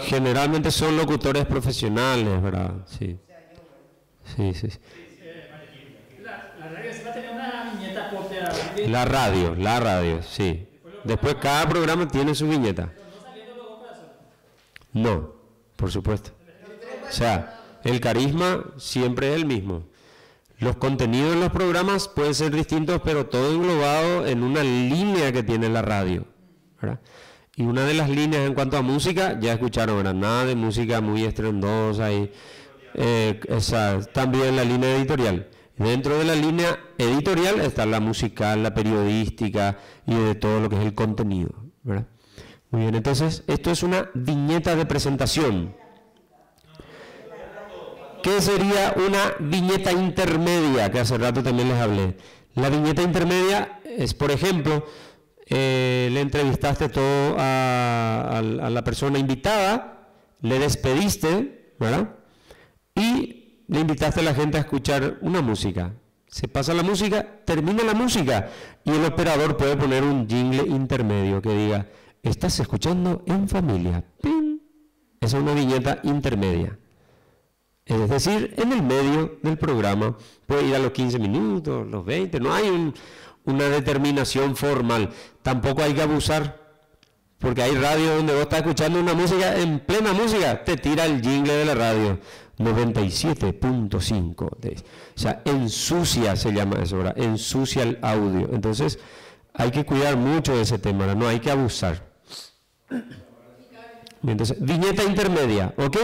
Generalmente son locutores profesionales, ¿verdad? Sí. La radio va a tener una viñeta propia. La radio, sí. Después cada programa tiene su viñeta. No, por supuesto. O sea, el carisma siempre es el mismo. Los contenidos en los programas pueden ser distintos, pero todo englobado en una línea que tiene la radio, ¿verdad? Y una de las líneas en cuanto a música, ya escucharon, ¿verdad? Nada de música muy estrendosa y también la línea editorial. Dentro de la línea editorial está la musical, la periodística y de todo lo que es el contenido, ¿verdad? Muy bien, entonces esto es una viñeta de presentación. ¿Qué sería una viñeta intermedia? Que hace rato también les hablé. La viñeta intermedia es, por ejemplo, le entrevistaste todo a la persona invitada, le despediste, ¿verdad? Y le invitaste a la gente a escuchar una música. Se pasa la música, termina la música y el operador puede poner un jingle intermedio que diga, estás escuchando En Familia. ¡Pim! Esa es una viñeta intermedia. Es decir, en el medio del programa, puede ir a los 15 minutos, los 20, no hay una determinación formal. Tampoco hay que abusar, porque hay radio donde vos estás escuchando una música, en plena música, te tira el jingle de la radio, 97.5. O sea, ensucia, se llama eso, ¿verdad? Ensucia el audio. Entonces, hay que cuidar mucho de ese tema, ¿verdad? No hay que abusar. Entonces, viñeta intermedia, ¿ok?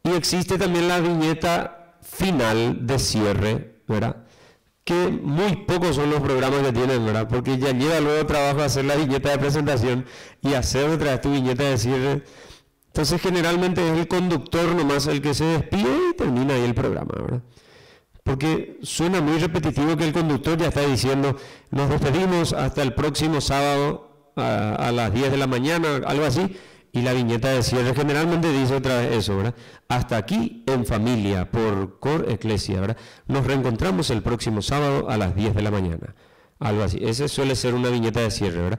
Y existe también la viñeta final de cierre, ¿verdad? Que muy pocos son los programas que tienen, ¿verdad? Porque ya lleva luego trabajo hacer la viñeta de presentación y hacer otra vez tu viñeta de cierre. Entonces generalmente es el conductor nomás el que se despide y termina ahí el programa, ¿verdad? Porque suena muy repetitivo que el conductor ya está diciendo, nos despedimos hasta el próximo sábado a las 10 de la mañana, algo así. Y la viñeta de cierre generalmente dice otra vez eso, ¿verdad? Hasta aquí En Familia, por Cor Eclesia, ¿verdad? Nos reencontramos el próximo sábado a las 10 de la mañana. Algo así. Ese suele ser una viñeta de cierre, ¿verdad?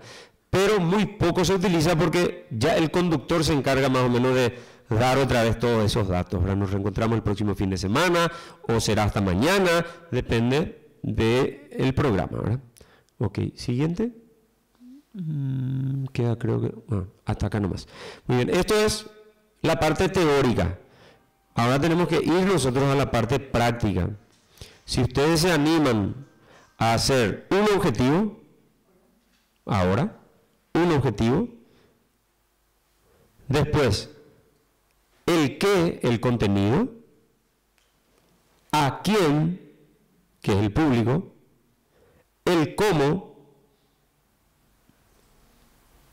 Pero muy poco se utiliza porque ya el conductor se encarga más o menos de dar otra vez todos esos datos, ¿verdad? Nos reencontramos el próximo fin de semana o será hasta mañana, depende del programa, ¿verdad? Ok, siguiente. Queda creo que hasta acá nomás. Muy bien, esto es la parte teórica. Ahora tenemos que ir nosotros a la parte práctica. Si ustedes se animan a hacer un objetivo, ahora, un objetivo, después, el qué, el contenido, a quién, que es el público, el cómo,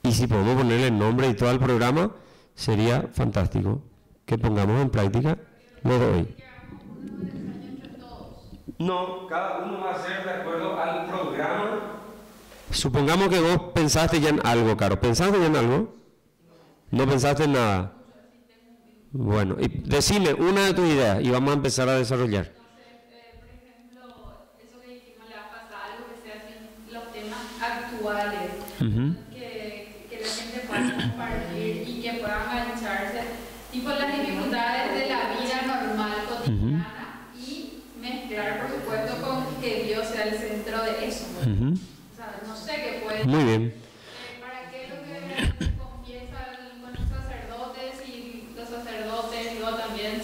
y si podemos ponerle el nombre y todo el programa, sería fantástico que pongamos en práctica lo de hoy. No, cada uno va a hacer de acuerdo al programa. Supongamos que vos pensaste ya en algo, Caro. ¿Pensaste ya en algo? ¿No pensaste en nada? Bueno, y decime una de tus ideas y vamos a empezar a desarrollar. Por ejemplo, eso que dijimos la vez pasada, algo que sea así, los temas actuales, que la gente pueda compartir y que pueda engancharse, tipo las dificultades de la vida normal, cotidiana, y mezclar, por supuesto, con que Dios sea el centro de eso. O sea, no sé qué puede. Muy bien. ¿Para qué lo que confiesan con los sacerdotes y los sacerdotes luego también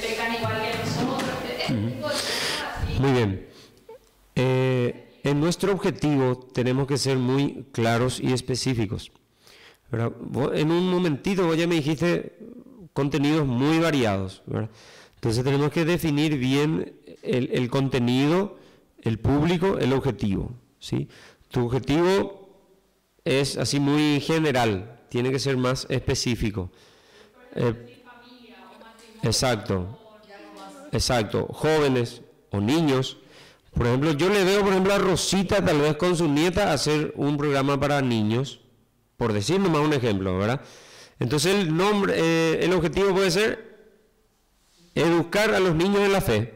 pecan igual que nosotros? Tipo de cosas así. Muy bien. En nuestro objetivo tenemos que ser muy claros y específicos. ¿Verdad? En un momentito vos ya me dijiste contenidos muy variados, ¿verdad? Entonces tenemos que definir bien el contenido, el público, el objetivo, ¿sí? Tu objetivo es así muy general, tiene que ser más específico. Exacto, exacto, jóvenes o niños. Por ejemplo, yo le veo, por ejemplo, a Rosita tal vez con su nieta hacer un programa para niños, por decir nomás un ejemplo, ¿verdad? Entonces el nombre, el objetivo puede ser educar a los niños en la fe.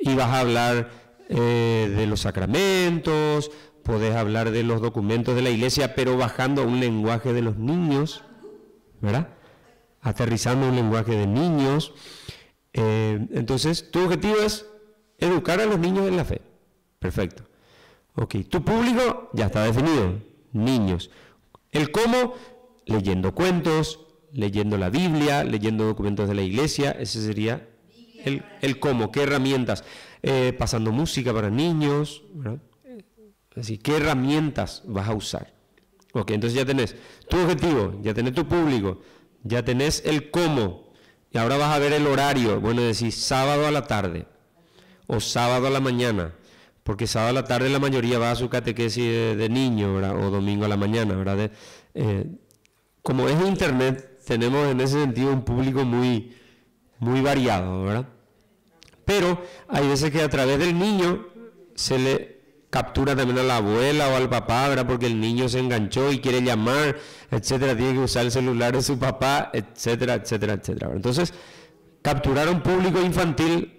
Y vas a hablar de los sacramentos, podés hablar de los documentos de la iglesia, pero bajando a un lenguaje de los niños, ¿verdad? Aterrizando un lenguaje de niños. Entonces, tu objetivo es educar a los niños en la fe. Perfecto. Ok, tu público ya está definido, niños. El cómo, leyendo cuentos, leyendo la Biblia, leyendo documentos de la iglesia, ese sería el cómo, qué herramientas, pasando música para niños, ¿verdad? Así, ¿qué herramientas vas a usar? Ok, entonces ya tenés tu objetivo, ya tenés tu público, ya tenés el cómo, y ahora vas a ver el horario, bueno, decís sábado a la tarde, o sábado a la mañana, porque sábado a la tarde la mayoría va a su catequesis de niño, ¿verdad? O domingo a la mañana, ¿verdad? Como es internet, tenemos en ese sentido un público muy variado, ¿verdad? Pero hay veces que a través del niño se le captura también a la abuela o al papá, ¿verdad? Porque el niño se enganchó y quiere llamar, etcétera, tiene que usar el celular de su papá, etcétera, etcétera, etcétera. Entonces, capturar a un público infantil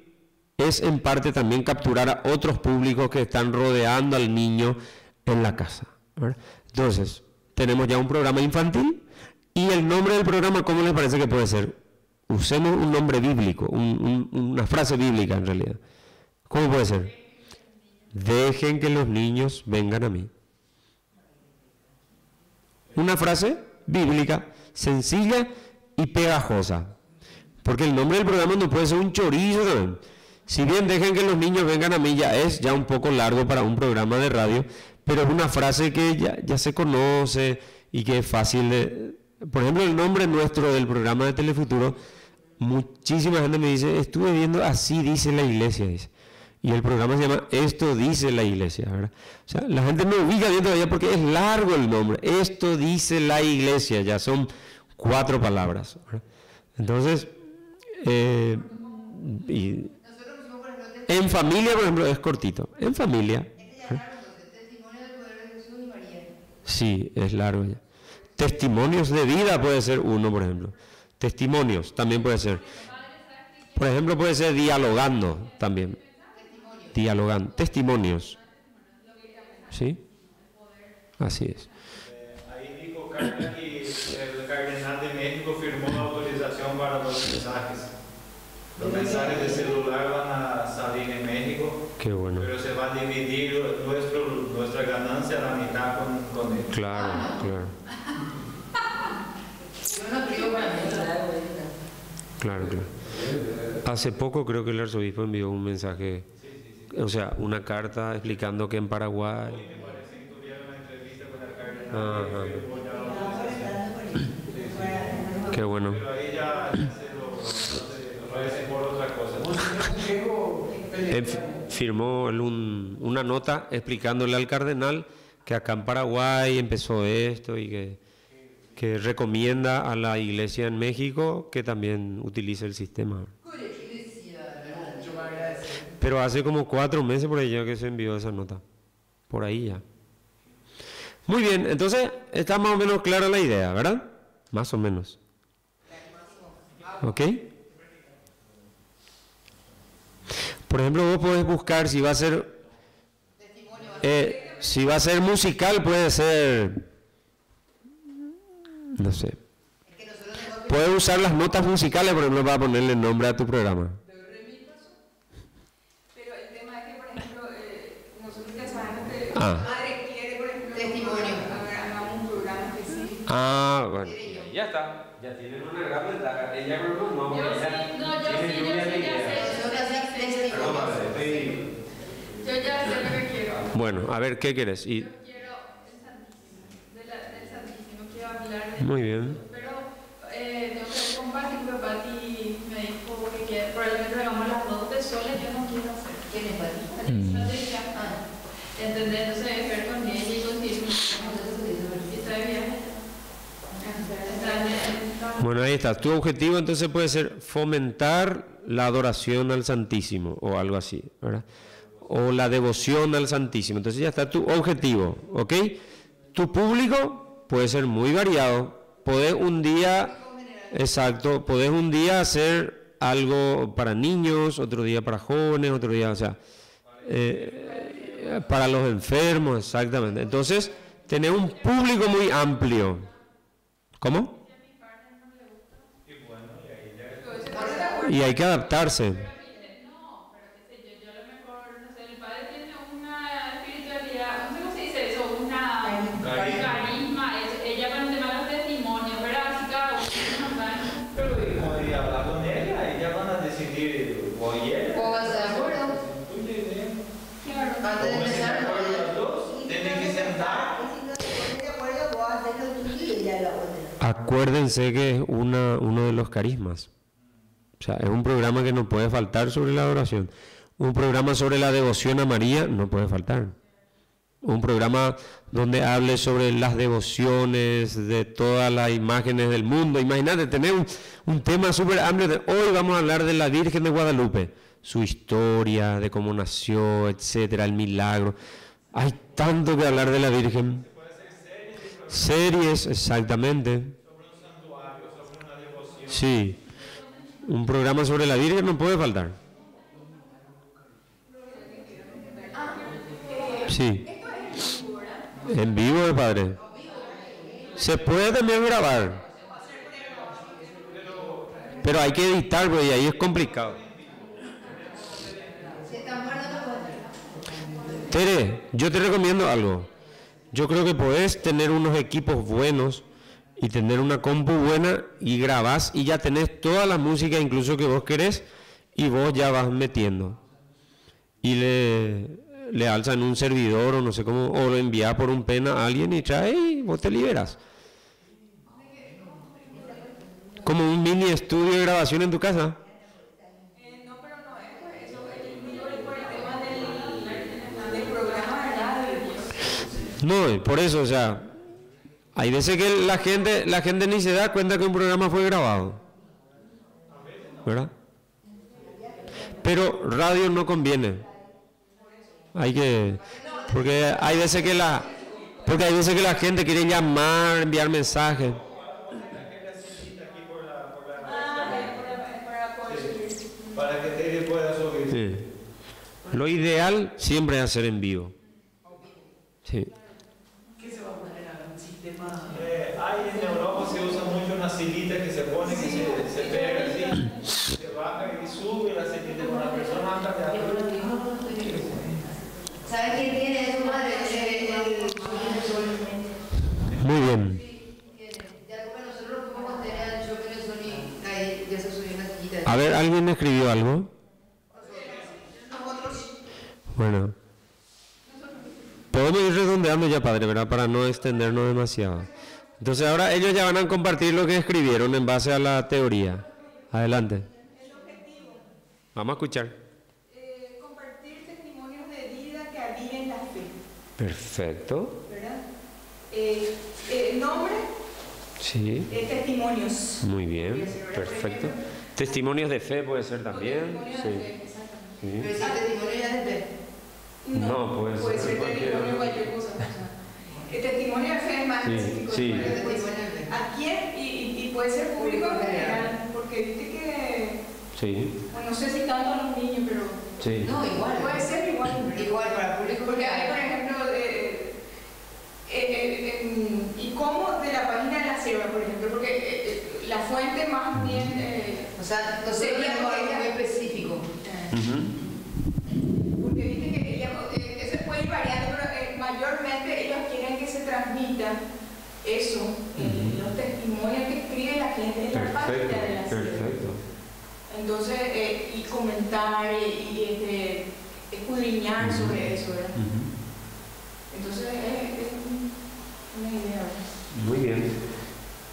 es en parte también capturar a otros públicos que están rodeando al niño en la casa, ¿verdad? Entonces, tenemos ya un programa infantil y el nombre del programa, ¿cómo les parece que puede ser? Usemos un nombre bíblico, una frase bíblica en realidad. ¿Cómo puede ser? Dejen que los niños vengan a mí. Una frase bíblica, sencilla y pegajosa. Porque el nombre del programa no puede ser un chorizo también. Si bien dejen que los niños vengan a mí, ya un poco largo para un programa de radio, pero es una frase que ya se conoce y que es fácil de... Por ejemplo, el nombre nuestro del programa de Telefuturo, muchísima gente me dice, estuve viendo Así dice la iglesia, dice. Y el programa se llama Esto dice la iglesia, ¿verdad? O sea, la gente no ubica bien todavía porque es largo el nombre. Esto dice la iglesia, ya son 4 palabras, ¿verdad? Entonces, en familia, por ejemplo, es cortito. En familia. Testimonio del poder de Jesús y María. Sí, es largo ya. Testimonios de vida puede ser uno, por ejemplo. Testimonios también puede ser. Por ejemplo, puede ser dialogando también. Dialogando. Testimonios. ¿Sí? Así es. Ahí dijo Carla que el cardenal de México firmó la autorización para los mensajes. Los mensajes de celular van a salir en México. Qué bueno. Pero se va a dividir nuestra ganancia a la mitad con él. Claro, claro. Yo no creo Claro, claro. Hace poco creo que el arzobispo envió un mensaje, o sea, una carta explicando que en Paraguay... Ajá. Qué bueno. Pero ahí ya se lo agradecen por otra cosa. Firmó él una nota explicándole al cardenal que acá en Paraguay empezó esto y que recomienda a la iglesia en México que también utilice el sistema. Pero hace como 4 meses por ahí ya que se envió esa nota. Por ahí ya. Muy bien, entonces está más o menos clara la idea, ¿verdad? Más o menos. ¿Ok? Por ejemplo, vos podés buscar si va a ser musical, puede ser, no sé. Puedes usar las notas musicales, por ejemplo, para ponerle nombre a tu programa. Pero el tema es que, por ejemplo, nosotros ya sabemos que Ah. madre quiere, por ejemplo, Testimonio. hagamos un programa específico. Ah, bueno. Ya está. Ya tienen una gran ventaja. Ella no, Yo sí, no, yo sí, yo ya sé. Testimonio. Yo ya sé lo que quiero. Bueno, a ver, ¿qué quieres? Yo quiero el Santísimo, del Santísimo, quiero hablar de Muy bien. Pero tengo que ver con Pati, porque Pati me dijo que probablemente hagamos las 2 de soles, yo no quiero hacer. ¿Quién es Pati? Patricia. ¿Entendés? Entonces, ver con ella y conseguir un y está de viaje. Bueno, ahí está. Tu objetivo entonces puede ser fomentar la adoración al Santísimo o algo así, ¿verdad? O la devoción al Santísimo. Entonces ya está tu objetivo, ¿ok? Tu público puede ser muy variado. Podés un día, exacto, podés un día hacer algo para niños, otro día para jóvenes, otro día, o sea, para los enfermos, exactamente. Entonces, tener un público muy amplio. ¿Cómo? Y hay que adaptarse. No, pero qué sé yo, a lo mejor, no sé, el padre tiene una espiritualidad, no sé cómo se dice eso, una carisma, ella con el tema de los testimonios, ¿verdad? Así cada uno tiene una mano. Pero como diría, hablar con ella, ellas van a decidir, oye, ¿O vas de acuerdo? Claro. Antes de empezar, ¿no? las dos, tienen que sentar. Acuérdense que es uno de los carismas. O sea, es un programa que no puede faltar sobre la adoración. Un programa sobre la devoción a María no puede faltar. Un programa donde hable sobre las devociones de todas las imágenes del mundo. Imagínate tener un tema súper amplio. Hoy vamos a hablar de la Virgen de Guadalupe. Su historia, de cómo nació, etcétera, el milagro. Hay tanto que hablar de la Virgen. Series, exactamente. Sí. Un programa sobre la Virgen no puede faltar. Sí. En vivo, padre. Se puede también grabar. Pero hay que editar, pues, y ahí es complicado. Tere, yo te recomiendo algo. Yo creo que podés tener unos equipos buenos y tener una compu buena y grabás y ya tenés toda la música incluso que vos querés y vos ya vas metiendo. Y le alza en un servidor o no sé cómo, o lo envía por un pen a alguien y trae y vos te liberas. Como un mini estudio de grabación en tu casa. No, pero no es eso, por el tema del programa de radio. No, por eso, o sea, hay veces que la gente ni se da cuenta que un programa fue grabado, ¿verdad? Pero radio no conviene. Porque hay veces que la gente quiere llamar, enviar mensajes. Para que te pueda subir. Sí. Lo ideal siempre es hacer en vivo. Sí. ¿Qué se va a poner a un sistema? Hay en Europa se usa mucho una silita que se pone, que se pega así, se baja y sube la silita con la persona anda de arriba. ¿Sabes quién tiene eso, madre? Muy bien. Ya como nosotros lo fuimos a tener al shopping de Sony, ahí ya se subió una A ver, ¿alguien escribió algo? Bueno. Podemos ir redondeando ya, padre, ¿verdad? Para no extendernos demasiado. Entonces ahora ellos ya van a compartir lo que escribieron en base a la teoría. Adelante. El objetivo. Vamos a escuchar. Compartir testimonios de vida que aviven la fe. Perfecto. ¿Verdad? Nombre. Sí. Testimonios. Muy bien. Perfecto. Testimonios de fe puede ser también. Testimonios Sí. de fe, exactamente. Sí. Pero si testimonio ya es de fe. No, puede ser testimonio de cualquier cosa. El testimonio de fe es más Sí, específico. sí. Porque después, ¿a quién? Y puede ser público en general. Porque viste que, Sí. bueno, no sé si tanto a los niños, pero Sí. No, igual. puede ser igual. Igual para el público. Porque hay, por ejemplo, y cómo de la página de la cebra, por ejemplo, porque la fuente más bien... O sea, nosotros sería tenemos algo porque muy ella- específico. Porque viste que eso puede ir variando, pero mayormente ellos quieren que se transmita eso, los testimonios que escribe la gente en la página de la cebra. Perfecto. Entonces, y comentar y escudriñar sobre eso, ¿verdad? Entonces, es una idea. Muy bien.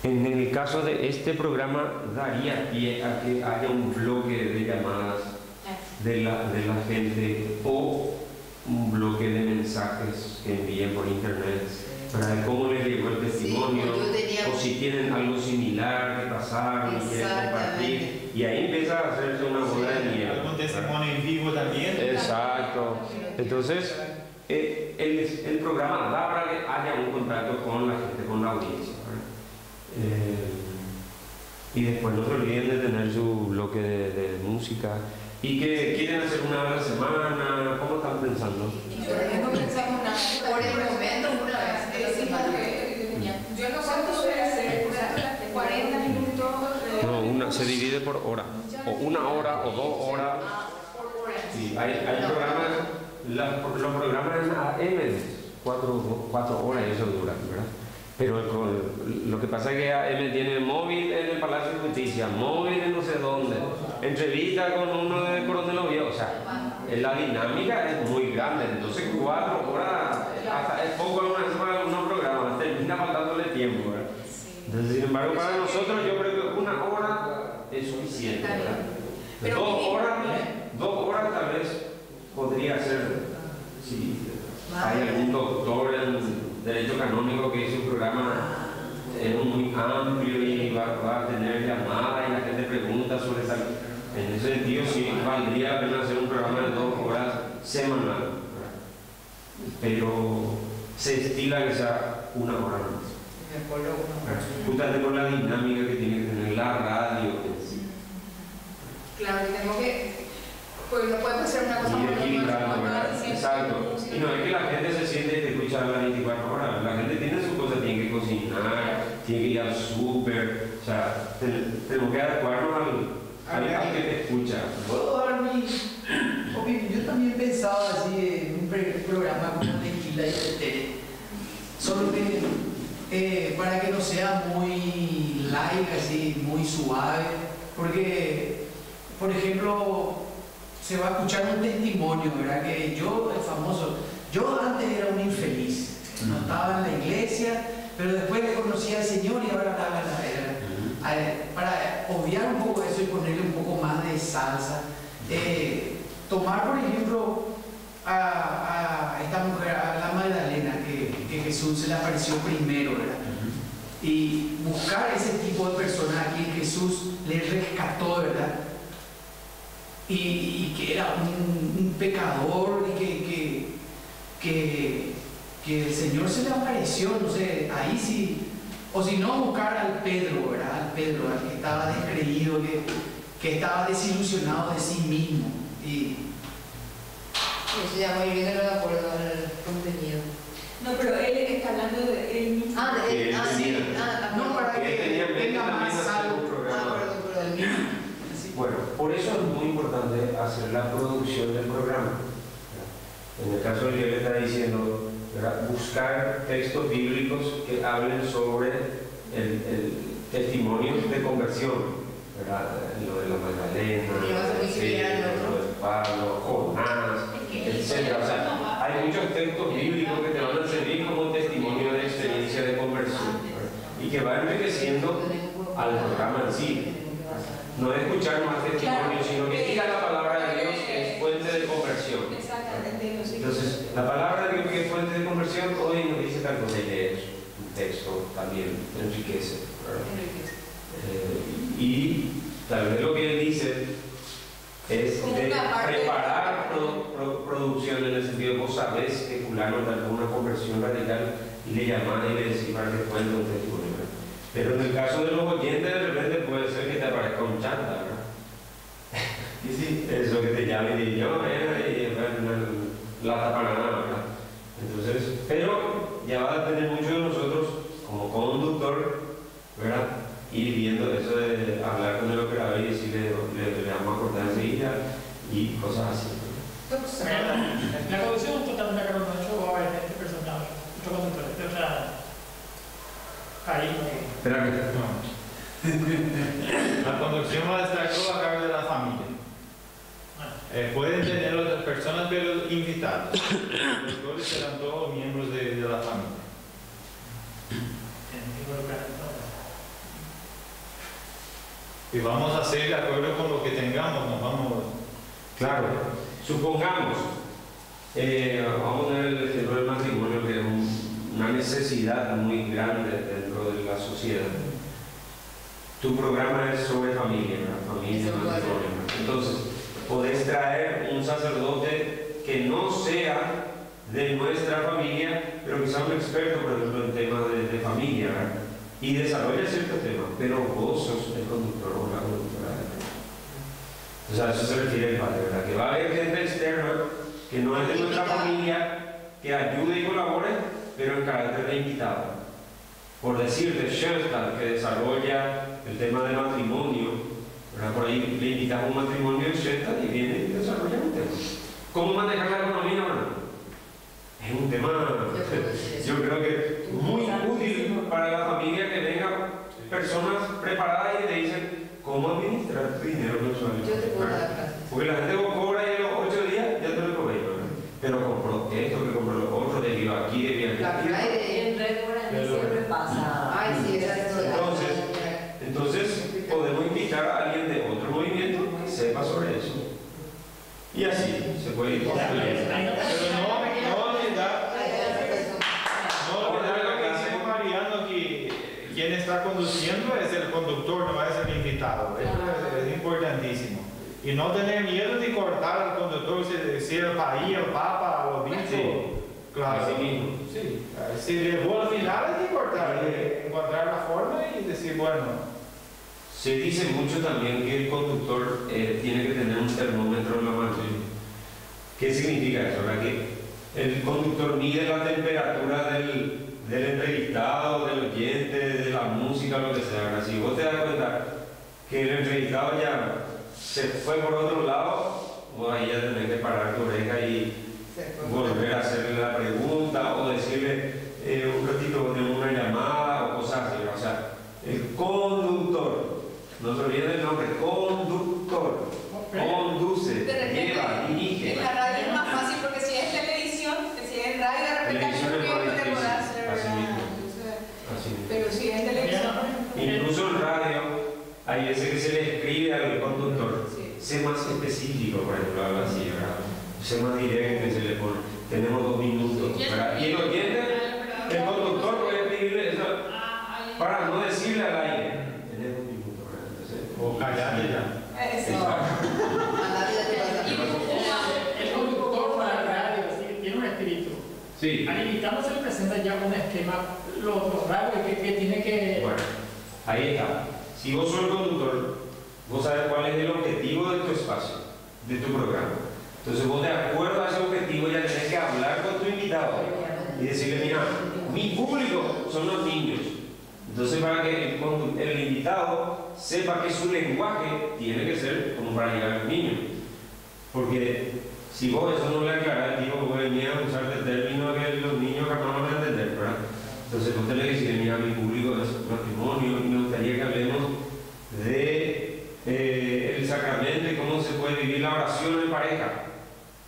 En el caso de este programa, daría pie a que haya un bloque de llamadas de la gente o un bloque de mensajes que envíen por internet para ver cómo les llegó el testimonio, Sí, yo tenía- o si tienen algo similar que pasaron y quieren compartir. Y ahí empieza a hacerse una bola de nieve. Algún testimonio en vivo también. Exacto. Entonces, el programa da para que haya un contacto con la gente, con la audiencia. Y después no se olviden de tener su bloque de música. ¿Y que quieren hacer una vez a la semana? ¿Cómo están pensando? No pensamos nada. Por el momento, una vez a la semana. Yo no sé cuánto suele hacer, 40 minutos. No, se divide por hora. O 1 hora o 2 horas. Por hora. Sí, hay programas, los programas en AM, 4 horas y eso dura, ¿verdad? Pero lo que pasa es que AM tiene móvil en el Palacio de Justicia, móvil en no sé dónde, entrevista con uno de Coronel Oviedo, o sea, la dinámica es muy grande, entonces 4 horas, hasta es poco para algunos programas, termina faltándole tiempo, ¿verdad? Entonces, sin embargo, para nosotros yo creo que 1 hora es suficiente, ¿verdad? 2 horas tal vez podría ser, si hay algún doctor en Derecho Canónico que hizo un programa muy amplio y va a tener llamadas y la gente pregunta sobre tal. En ese sentido, sí valdría la pena hacer un programa de 2 horas semanal, ¿verdad? Pero se estila que sea 1 hora más. Justamente por la dinámica que tiene que tener la radio en sí. Claro, tenemos que. Pues no podemos hacer una cosa Y muy equilibrando, ¿verdad? diciendo Exacto. Y no es que la gente se siente que escucha las 24 horas. La gente tiene sus cosas, tiene que cocinar, tiene que ir al súper. O sea, tenemos que adecuarnos al que te escucha. ¿Puedo dar mi opinión? Yo también pensaba así en un programa como Tequila y Tetere. Solo que para que no sea muy light, así, muy suave. Porque, por ejemplo, se va a escuchar un testimonio, ¿verdad? Que yo, el famoso, yo antes era un infeliz, no estaba en la iglesia, pero después le conocí al Señor y ahora estaba en la era. Para obviar un poco eso y ponerle un poco más de salsa, tomar, por ejemplo, a esta mujer, a la Magdalena, que Jesús se le apareció primero, ¿verdad? Y buscar ese tipo de personas a quien Jesús le rescató, ¿verdad? Y que era un pecador y que el Señor se le apareció, no sé, ahí sí, o si no, buscar al Pedro, ¿verdad? Al Pedro, al que estaba descreído, que estaba desilusionado de sí mismo. Y Eso ya voy viendo de acuerdo al contenido. No, pero él está hablando de él mismo. De él, Sí. no, para Que que tenía en mente tenga también más hacer algo. un programa. Perdón, el mismo. Bueno, por eso es muy importante hacer la producción del programa. En el caso de que le está diciendo, ¿verdad? Buscar textos bíblicos que hablen sobre el testimonio de conversión. ¿verdad? Lo de la Magdalena, Y va a ser muy similar al otro. lo de Pablo, Jonás, etc. O sea, hay muchos textos bíblicos que te van a servir como testimonio de experiencia de conversión, ¿verdad? Y que va enriqueciendo al programa en sí. No es escuchar más testimonios, sino que diga la palabra de Dios que es fuente de conversión. Exactamente. Entonces, la palabra de Dios que es fuente de conversión, hoy nos dice tal cosa y leer un texto también enriquece, ¿verdad? Y tal vez lo que él dice es de preparar producción en el sentido de vos sabés que fulano da una conversión radical y le llamás y le decís para que cuente un testimonio. Pero en el caso de los oyentes, de repente puede ser que te aparezca un chanta, ¿verdad? Y sí, eso que te llame y diga, yo, la tapa nada, ¿verdad? Entonces, pero ya va a depender mucho de nosotros como conductor, ¿verdad? Ir viendo eso de hablar con el operador y decirle, le vamos a cortar enseguida y cosas así. La conducción totalmente de acuerdo con eso, va a haber este personaje, otro conductor, o sea, ahí. Espera que La conducción va a estar todo a cargo de la familia. Pueden tener otras personas, pero invitados. Los conductores serán todos miembros de la familia. Y vamos a hacer de acuerdo con lo que tengamos, nos vamos. Claro, supongamos, vamos a ver el ejemplo del matrimonio, que es una necesidad muy grande dentro de la sociedad. Tu programa es sobre familia, ¿verdad? Familia, matrimonio. Entonces, podés traer un sacerdote que no sea de nuestra familia, pero que sea un experto, por ejemplo, en temas de familia, ¿verdad? Y desarrolla ciertos temas, pero vos sos el conductor o la conductora. O sea, eso se refiere al padre, ¿verdad? Que va a haber gente externa que no es de nuestra familia, que ayude y colabore, pero en carácter de invitado. Por decirte, Schoenstatt, que desarrolla el tema del matrimonio, ¿verdad? Por ahí le invitas a un matrimonio de Schoenstatt y viene y desarrolla un tema. ¿Cómo manejar la economía, verdad? Es un tema, yo creo que muy útil para la familia, que vengan personas preparadas y te dicen cómo administrar tu dinero mensual. Yo te puedo dar clases. Porque la gente cobra y a los 8 días ya te lo probé, ¿verdad? Pero compró esto, que compró lo otro, te vivo aquí, de aquí. En Red Bull siempre pasa. Ay, sí, Entonces, podemos invitar a alguien de otro movimiento que sepa sobre eso. Y así se puede ir construyendo. Pero no olvidar lo que dice Mariano, que quien está conduciendo es el conductor, no es el invitado. Eso es importantísimo. Y no tener miedo de cortar al conductor, si el país, el papa, el obispo. Sí. Claro. Así mismo. Sí. Si llevó al final hay que cortar, encontrar la forma y decir, bueno. Se dice mucho también que el conductor tiene que tener un termómetro en la mano. ¿Qué significa eso? ¿Verdad? Que el conductor mide la temperatura del entrevistado, del oyente, de la música, lo que sea. ¿Verdad? Si vos te das cuenta que el entrevistado ya se fue por otro lado, vos ahí ya tenés que parar tu oreja y volver a hacerle la pregunta o decirle un ratito de una llamada o cosas así. O sea, el conductor, no se olviden del nombre, conductor, conduce, lleva, dirige. En la radio es más fácil porque si es televisión, si es radio, de repente hay un tiempo de poder hacer, pero si es televisión, incluso en radio, hay veces que se le escribe al conductor, sé más específico, por ejemplo, algo así, ¿verdad? Sé más directo, se le pone, tenemos 2 minutos, ¿verdad? Y el oyente, el conductor puede escribirle eso, para no decirle al aire, tenés 2 minutos, ¿verdad? Entonces, O callate ya. El conductor para la radio tiene un espíritu. sí. Al invitado se le presenta ya un esquema, los rasgos que tiene que. Bueno, ahí está. Si vos sos el conductor, vos sabes cuál es el objetivo de tu espacio, de tu programa. Entonces vos, de acuerdo a ese objetivo, ya tenés que hablar con tu invitado y decirle, mira, mi público son los niños. Entonces, para que el invitado sepa que su lenguaje tiene que ser como para llegar al niño. Porque si vos eso no le aclarás, digo, vos venías a usar el término que los niños capaz no van a entender, ¿verdad? Entonces vos tenés que decir, mira, mi público es matrimonio y me gustaría que hablemos de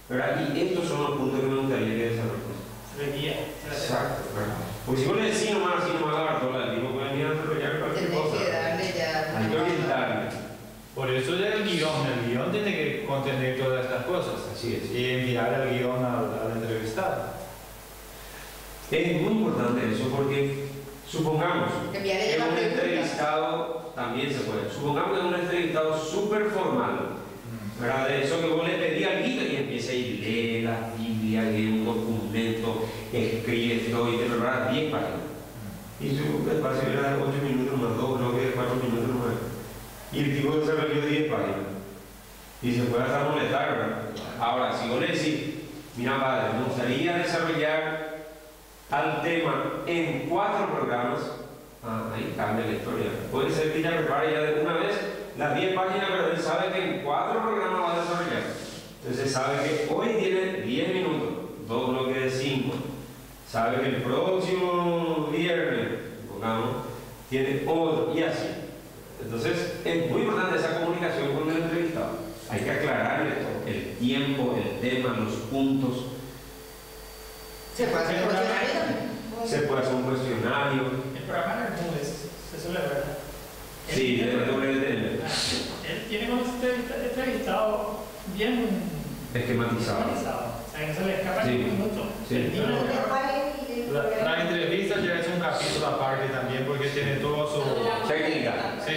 ¿verdad? Y estos son los puntos que me gustaría que desarrollen. Se le guía. Exacto, ¿verdad? Porque si vos le decís nomás así, nomás a Bartola, el tipo puede venir a desarrollar cualquier Tenés cosa. que darle ya. Hay que orientarle. Por eso ya el guión tiene que contener todas estas cosas. Así es. Y enviar el guión al entrevistado. Es muy importante eso porque supongamos Enviarle que ya un la pregunta. entrevistado también se puede. Supongamos que es un entrevistado súper formal, ¿verdad? De eso que vos le pedís al guía y empieza a ir, lee la Biblia, lee un documento, escribe todo y te prepara 10 páginas. Y su espacio era de 8 minutos más 2, no que de 4 minutos más. Y el tipo desarrolló 10 páginas. Y se puede hasta molestar, ¿verdad? Ahora, si vos le decís, mira padre, me gustaría desarrollar al tema en 4 programas, ahí cambia la historia. Puede ser que ella prepare ya de una vez las 10 páginas, pero él sabe que en 4 programas va a desarrollar. Entonces sabe que hoy tiene 10 minutos, 2 bloques de 5. Sabe que el próximo viernes, pongamos, tiene otro, y así. Entonces es muy importante esa comunicación con el entrevistado. Hay que aclararle el tiempo, el tema, los puntos. Se puede hacer un cuestionario también. Se puede hacer un cuestionario. El programa en el MUDES se suele ver. Sí, de Él tiene un entrevistado bien esquematizado. O sea, que se le escapa Sí. en un minuto. Sí. El niño La entrevista ya es un capítulo aparte también porque tiene todo su Técnica. Sí.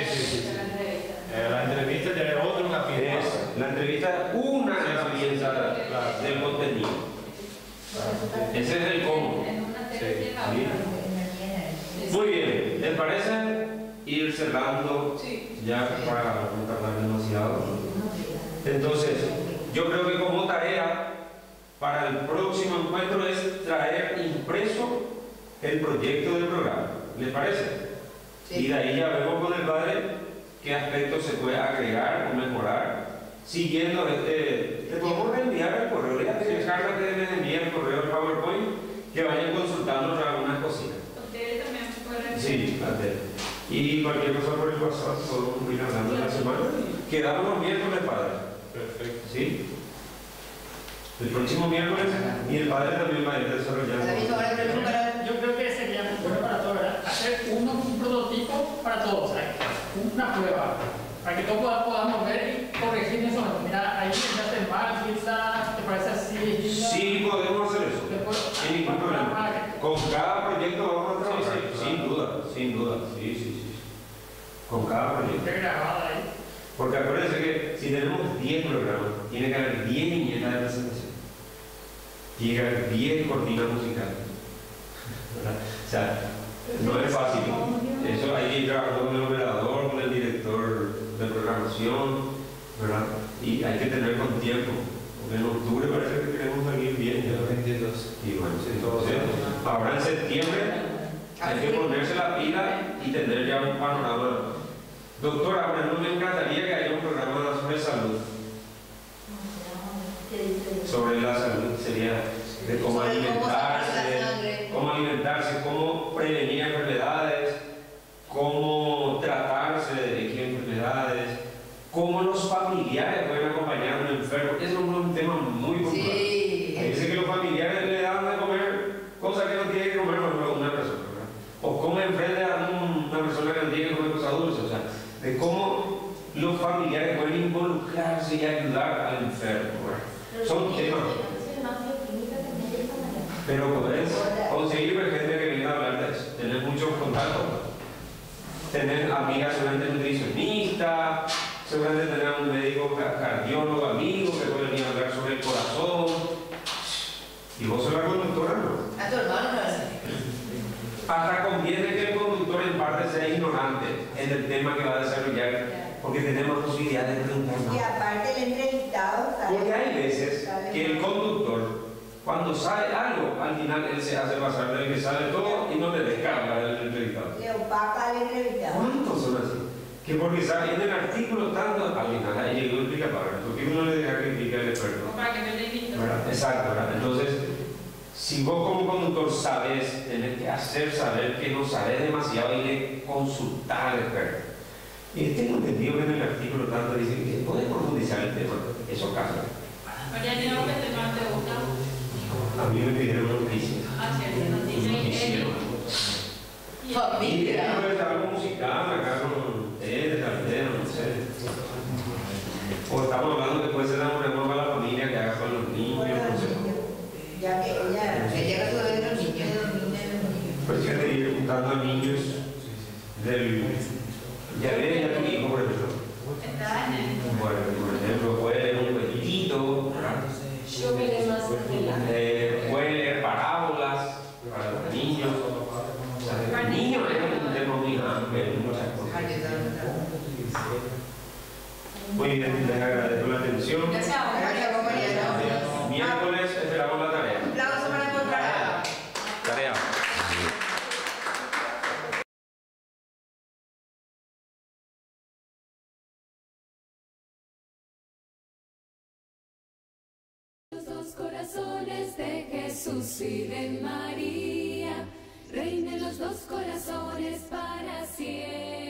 La entrevista ya es otro capítulo. Es la entrevista una herramienta del contenido. Ese es el cómo. En una tercera la Sí. otra. Muy bien, ¿les parece ir cerrando ya para no tardar demasiado? Entonces, yo creo que como tarea para el próximo encuentro es traer impreso el proyecto del programa. ¿Les parece? Sí. Y de ahí ya vemos con el padre qué aspectos se puede agregar o mejorar. Siguiendo te podemos reenviar el correo, le Carla que les envía el correo del PowerPoint, que vayan consultando algunas cositas. Ustedes también pueden. Sí, y cualquier cosa por el WhatsApp podemos ir hablando de la semana. Quedamos los miércoles, padre. Perfecto. ¿Sí? El próximo miércoles y el padre también va a ir desarrollando. Yo creo que sería muy bueno para todos, ¿verdad? Hacer un prototipo para todos, ¿sabes? Una prueba, para que todos podamos ver y corregir eso. Mira, ahí empezaste mal, quizás te parece así. Sí, podemos hacer eso. Sin ningún problema. Con cada proyecto vamos a trabajar. Sin duda. Sí. Con cada proyecto. Qué grabada ahí. Porque acuérdense que si tenemos 10 programas, tiene que haber 10 viñetas de presentación. Tiene que haber 10 cortinas musicales. ¿Verdad? O sea, no es fácil. Eso hay que ir trabajando con el operador, con el director de programación, ¿verdad? Y hay que tener con tiempo. Porque en octubre parece que queremos salir bien. Ya 22. Y bueno, entonces, ahora en septiembre hay que ponerse la pila y tener ya un panorama. Doctora, por ejemplo, me encantaría que haya un programa sobre salud. Sobre la salud, sería de cómo alimentarse, cómo prevenir enfermedades, cómo tratarse de qué enfermedades, cómo los familiares pueden acompañar a un enfermo. Eso es un tema muy popular. Sí. Dice que los familiares le dan de comer cosas que no tiene que comer una persona, ¿verdad? O cómo enfrenta a una persona que no tiene que comer cosas dulces, o sea, de cómo los familiares pueden involucrarse y ayudar al enfermo, ¿verdad? Son temas. Pero podés conseguir gente que venga a hablar de eso, tener muchos contactos, tener amigas seguramente nutricionistas, seguramente tener un médico cardiólogo amigo que puede venir a hablar sobre el corazón. Y vos sos la conductora, ¿no? A tu hermano no es. Hasta conviene que el conductor en parte sea ignorante en el tema que va a desarrollar, porque tenemos posibilidades de preguntar Y más. aparte el entrevistado sabe. Porque hay veces que el conductor, cuando sabe algo, al final él se hace pasar del que sabe todo y no le descarga al entrevistado. Le opaca al entrevistado. ¿Cuántos son así? Que porque sabe en el artículo tanto, al final ahí llegó explica para, porque uno le deja que explique al experto. O para que no le invito. ¿Verdad? Exacto, ¿verdad? Entonces, si vos como conductor sabes, tenés que hacer saber que no sabes demasiado y le consultar al experto. Y tengo entendido que en el artículo tanto dicen que puede profundizar el tema, eso caso. Marianina, ¿qué tema te gusta? A mí me pidieron noticias. Ah, cierto, noticias. Familia. Algo musical, acá con de cartero, no sé. O estamos hablando que puede ser una programa para la familia que haga con los niños, no sé. Ya que ella resuelve los niños. Pues que te ir juntando a niños del... Ya tu hijo, por ejemplo. Bueno, por ejemplo, puede leer un cuentito, Yo me leo más puede leer parábolas para los niños. O sea, el niño es un tema muy amplio, muchas cosas. Muy bien, les agradezco la atención. Gracias, compañero. Miércoles esperamos la tarea. Un aplauso para encontrar. Tarea. Los dos corazones de Jesús y de María, reinen los dos corazones para siempre.